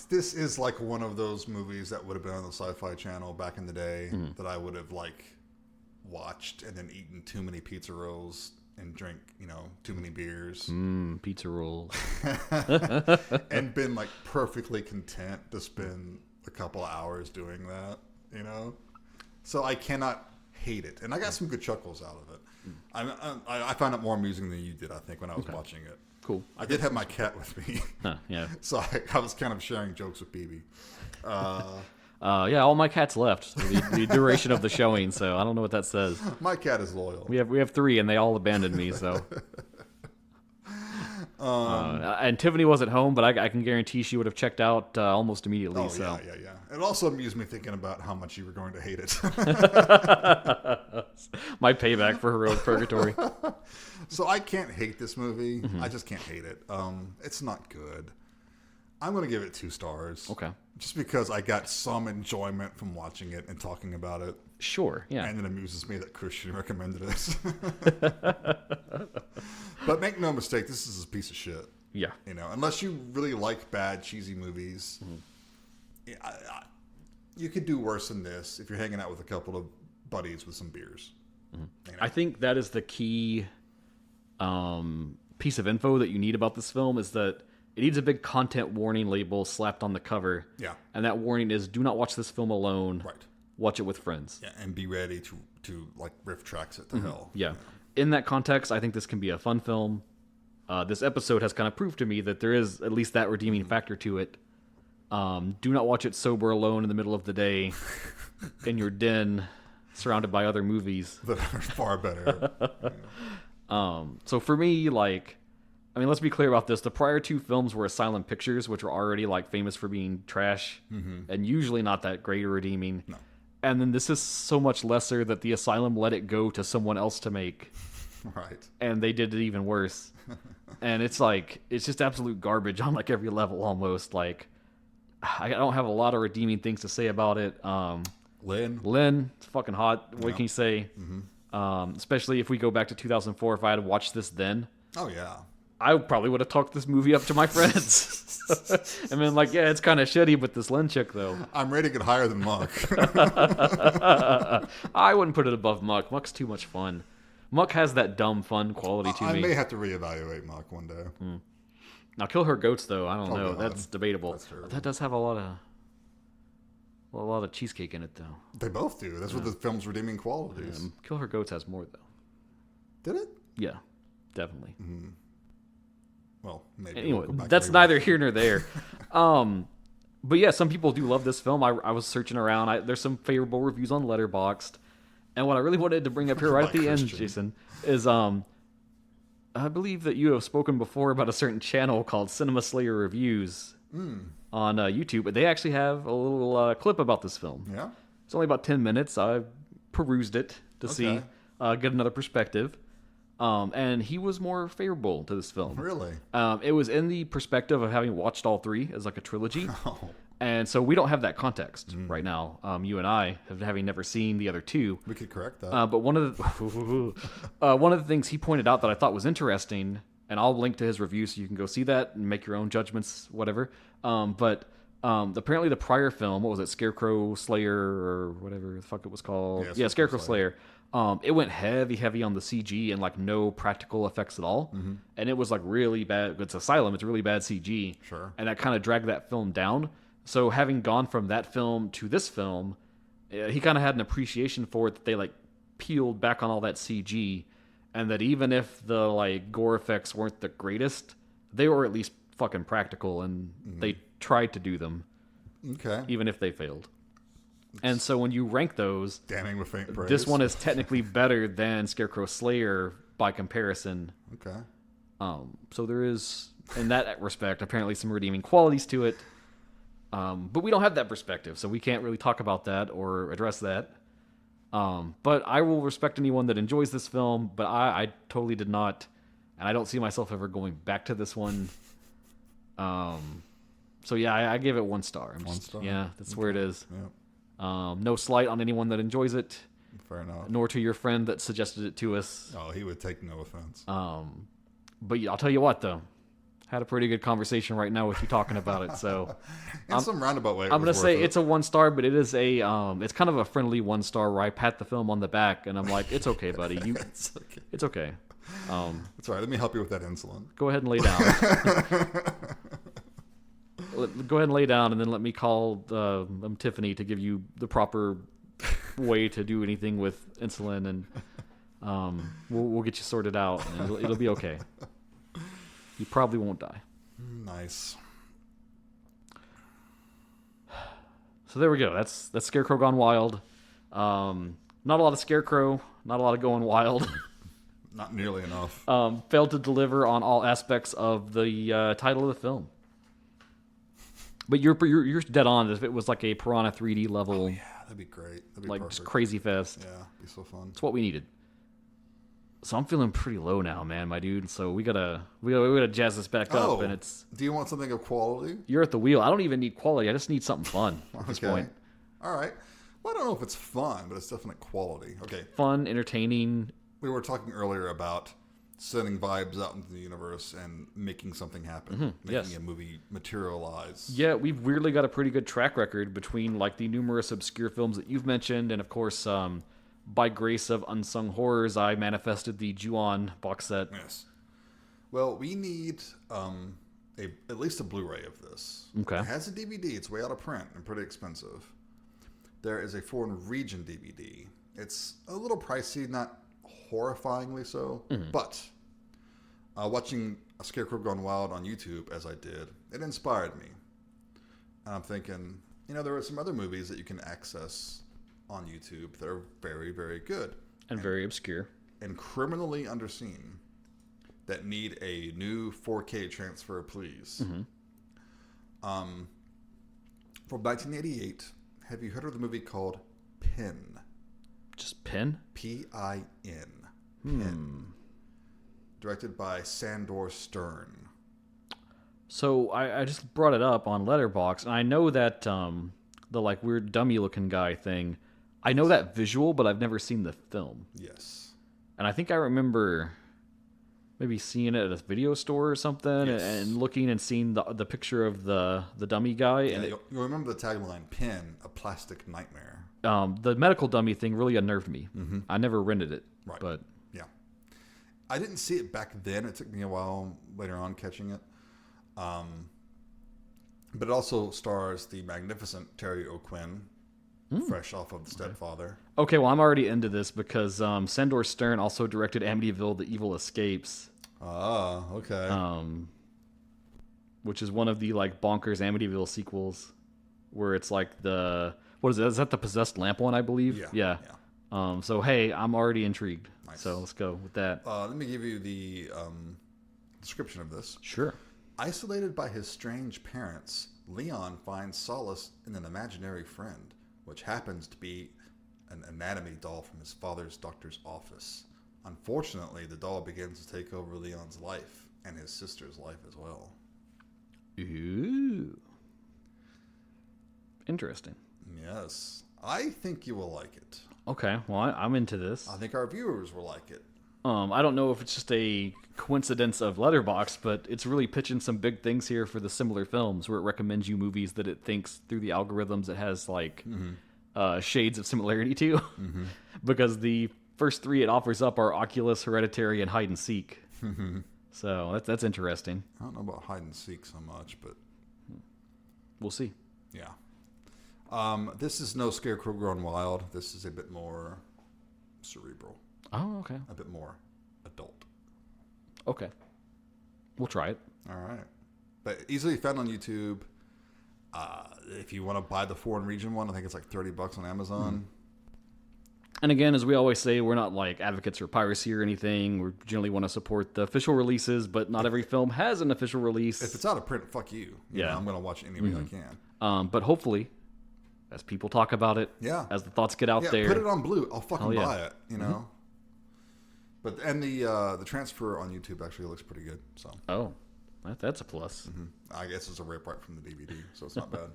this is like one of those movies that would have been on the Sci-Fi Channel back in the day that I would have watched and then eaten too many pizza rolls and drink, too many beers. Pizza rolls. And been like perfectly content to spend a couple hours doing that, So I cannot hate it. And I got some good chuckles out of it. I found it more amusing than you did, I think, when I was watching it. Cool. I did have my cat with me. Yeah. So I was kind of sharing jokes with BB. Yeah, all my cats left the duration of the showing, so I don't know what that says. My cat is loyal. We have 3, and they all abandoned me, so. And Tiffany wasn't home, but I can guarantee she would have checked out almost immediately. Oh, so. yeah. It also amused me thinking about how much you were going to hate it. My payback for heroic purgatory. So I can't hate this movie. I just can't hate it. It's not good. I'm going to give it 2 stars. Okay. Just because I got some enjoyment from watching it and talking about it. Sure, yeah. And it amuses me that Christian recommended it. But make no mistake, this is a piece of shit. Yeah. Unless you really like bad, cheesy movies, you could do worse than this if you're hanging out with a couple of buddies with some beers. I think that is the key piece of info that you need about this film is that it needs a big content warning label slapped on the cover. Yeah. And that warning is, do not watch this film alone. Right. Watch it with friends. Yeah, and be ready to like riff tracks it to hell. Yeah. In that context, I think this can be a fun film. This episode has kind of proved to me that there is at least that redeeming factor to it. Do not watch it sober alone in the middle of the day in your den, surrounded by other movies. That are far better. So for me, let's be clear about this. The prior 2 films were Asylum Pictures, which were already famous for being trash and usually not that great or redeeming. No. And then this is so much lesser that the Asylum let it go to someone else to make. Right. And they did it even worse. And it's just absolute garbage on every level almost. I don't have a lot of redeeming things to say about it. Lynn, it's fucking hot. What can you say? Especially if we go back to 2004, if I had watched this then. Oh, yeah. I probably would have talked this movie up to my friends. I mean, yeah, it's kind of shitty, but this Lynn chick, though. I'm rating it higher than Muck. I wouldn't put it above Muck. Muck's too much fun. Muck has that dumb fun quality to me. I may have to reevaluate Muck one day. Now, Kill Her Goats, though, I don't know. God. That's debatable. That's terrible. That does have a lot of cheesecake in it, though. They both do. That's what the film's redeeming qualities. Kill Her Goats has more, though. Did it? Yeah, definitely. Well, maybe. Anyway, that's neither here nor there. But yeah, some people do love this film. I was searching around. There's some favorable reviews on Letterboxd. And what I really wanted to bring up here right at the end, Jason, is I believe that you have spoken before about a certain channel called Cinema Slayer Reviews on YouTube. But they actually have a little clip about this film. Yeah? It's only about 10 minutes. I perused it to see, get another perspective. And he was more favorable to this film. Really? It was in the perspective of having watched all 3 as a trilogy. Oh. And so we don't have that context right now. You and I, having never seen the other 2. We could correct that. But one of the things he pointed out that I thought was interesting, and I'll link to his review so you can go see that and make your own judgments, whatever. But apparently the prior film, what was it, Scarecrow Slayer or whatever the fuck it was called? Yeah, Scarecrow Slayer. It went heavy on the CG and no practical effects at all. And it was really bad. It's Asylum. It's really bad CG. Sure. And that kind of dragged that film down. So having gone from that film to this film, he kind of had an appreciation for it that they peeled back on all that CG, and that even if the gore effects weren't the greatest, they were at least fucking practical, and they tried to do them. Okay. Even if they failed. And so when you rank those, damning with faint praise, this one is technically better than Scarecrow Slayer by comparison. Okay. So there is, in that respect, apparently some redeeming qualities to it. But we don't have that perspective, so we can't really talk about that or address that. But I will respect anyone that enjoys this film, but I totally did not, and I don't see myself ever going back to this one. So yeah, I gave it 1 star. One star? Yeah, that's where it is. Yeah. No slight on anyone that enjoys it. Fair enough. Nor to your friend that suggested it to us. Oh, he would take no offense. But yeah, I'll tell you what, though. had a pretty good conversation right now with you talking about it. So, in some roundabout way, I'm gonna say it's a 1 star, but it is a it's kind of a friendly 1 star where I pat the film on the back and I'm like, it's okay, buddy. It's okay. It's all right. Let me help you with that insulin. Go ahead and lay down. Go ahead and lay down, and then let me call Tiffany to give you the proper way to do anything with insulin, and we'll get you sorted out, and it'll be okay. You probably won't die. Nice. So there we go. That's Scarecrow Gone Wild. Not a lot of Scarecrow. Not a lot of going wild. Not nearly enough. Failed to deliver on all aspects of the title of the film. But you're dead on. If it was like a Piranha 3D level, oh, yeah, that'd be great. That'd be like perfect. crazy fest. Yeah, it'd be so fun. It's what we needed. So I'm feeling pretty low now, man, my dude. So we gotta jazz this back up, and it's. Do you want something of quality? You're at the wheel. I don't even need quality. I just need something fun at this point. All right. Well, I don't know if it's fun, but it's definite quality. Okay. Fun, entertaining. We were talking earlier about sending vibes out into the universe and making something happen, making a movie materialize. Yeah, we've weirdly got a pretty good track record between like the numerous obscure films that you've mentioned, and of course, by grace of Unsung Horrors, I manifested the Ju-on box set. Yes. Well, we need at least a Blu-ray of this. Okay. It has a DVD. It's way out of print and pretty expensive. There is a foreign region DVD. It's a little pricey, not horrifyingly so, but watching A Scarecrow Gone Wild on YouTube, as I did, it inspired me. And I'm thinking, there are some other movies that you can access on YouTube that are very, very good. And very obscure. And criminally underseen that need a new 4K transfer, please. From 1988, have you heard of the movie called Pin? Just Pin? P-I-N. Pin. Directed by Sandor Stern. So I just brought it up on Letterboxd, and I know that the like weird dummy looking guy thing, I know that visual, but I've never seen the film. Yes. And I think I remember maybe seeing it at a video store or something, and looking and seeing the picture of the dummy guy. Yeah, and you'll remember the tagline, Pin, a plastic nightmare. The medical dummy thing really unnerved me. I never rented it. Right. But yeah. I didn't see it back then. It took me a while later on catching it. But it also stars the magnificent Terry O'Quinn, fresh off of The Stepfather. Okay, well, I'm already into this because Sandor Stern also directed Amityville: The Evil Escapes. Ah, okay. Which is one of the like bonkers Amityville sequels, where it's like what is it? Is that the possessed lamp one? I believe. Yeah. So hey, I'm already intrigued. Nice. So let's go with that. Let me give you the description of this. Sure. Isolated by his strange parents, Leon finds solace in an imaginary friend, which happens to be an anatomy doll from his father's doctor's office. Unfortunately, the doll begins to take over Leon's life and his sister's life as well. Ooh. Interesting. Yes. I think you will like it. Okay, well, I'm into this. I think our viewers will like it. I don't know if it's just a coincidence of Letterboxd, but it's really pitching some big things here for the similar films, where it recommends you movies that it thinks through the algorithms it has like shades of similarity to. Because the first three it offers up are Oculus, Hereditary, and Hide and Seek. So that's interesting. I don't know about Hide and Seek so much, but we'll see. Yeah. This is no Scarecrow Gone Wild. This is a bit more cerebral. Oh, okay. A bit more adult. Okay. We'll try it. All right. But easily found on YouTube. If you want to buy the foreign region one, I think it's like $30 on Amazon. And again, as we always say, we're not like advocates for piracy or anything. We generally want to support the official releases, but not every film has an official release. If it's out of print, fuck you. You know, I'm going to watch it any way I can. But hopefully, as people talk about it, as the thoughts get out there, put it on blue. I'll fucking buy it. You know. But the transfer on YouTube actually looks pretty good. So that's a plus. I guess it's a rip right from the DVD, so it's not bad.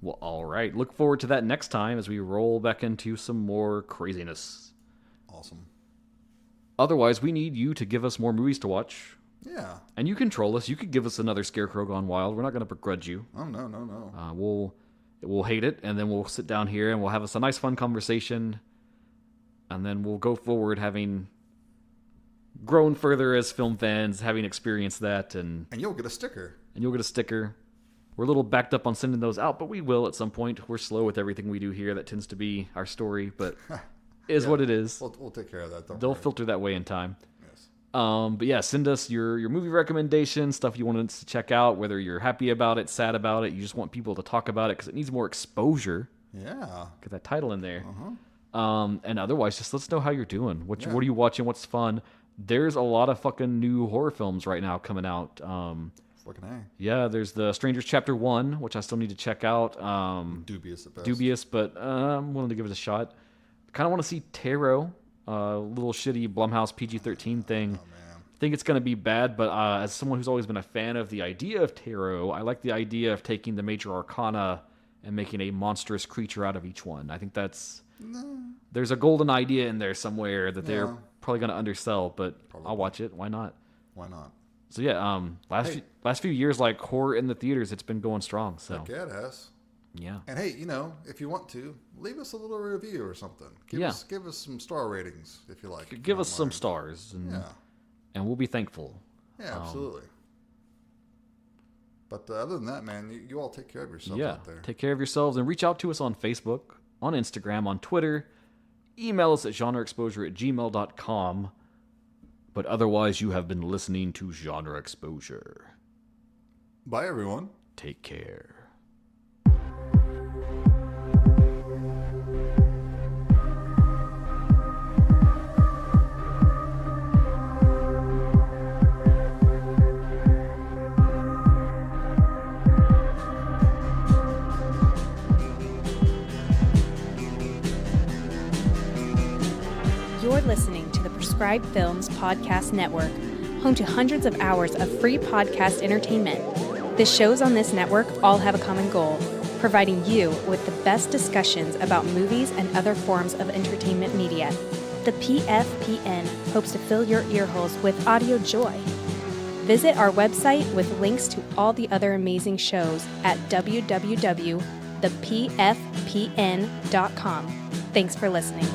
Well, all right. Look forward to that next time as we roll back into some more craziness. Awesome. Otherwise, we need you to give us more movies to watch. Yeah. And you control us. You could give us another Scarecrow Gone Wild. We're not going to begrudge you. Oh, no. We'll hate it, and then we'll sit down here and we'll have us a nice, fun conversation, and then we'll go forward having grown further as film fans, having experienced that, and you'll get a sticker. We're a little backed up on sending those out, but we will at some point. We're slow with everything we do here. That tends to be our story, but is what it is. We'll take care of that. They'll filter that way in time. Yes. But yeah, send us your movie recommendations, stuff you want us to check out, whether you're happy about it, sad about it, you just want people to talk about it because it needs more exposure. Yeah. Get that title in there. And otherwise, just let us know how you're doing. What are you watching? What's fun? There's a lot of fucking new horror films right now coming out. Fucking A. Yeah, there's the Strangers Chapter 1, which I still need to check out. Dubious at best. Dubious, but I'm willing to give it a shot. Kind of want to see Tarot, little shitty Blumhouse PG-13 thing. Oh, man. I think it's going to be bad, but as someone who's always been a fan of the idea of Tarot, I like the idea of taking the major arcana and making a monstrous creature out of each one. I think there's a golden idea in there somewhere that they're probably going to undersell, but I'll watch it. Why not? So yeah, last few years, like horror in the theaters, it's been going strong. So heck yeah, it has. Yeah. And hey, if you want to, leave us a little review or something. Give us some star ratings if you like. Give us some stars, and we'll be thankful. Yeah, absolutely. But other than that, man, you all take care of yourselves out there. Take care of yourselves and reach out to us on Facebook, on Instagram, on Twitter. Email us at genreexposure@gmail.com. But otherwise, you have been listening to Genre Exposure. Bye, everyone. Take care. You're listening to the Prescribed Films Podcast Network, home to hundreds of hours of free podcast entertainment. The shows on this network all have a common goal, providing you with the best discussions about movies and other forms of entertainment media. The PFPN hopes to fill your earholes with audio joy. Visit our website with links to all the other amazing shows at www.thepfpn.com. Thanks for listening.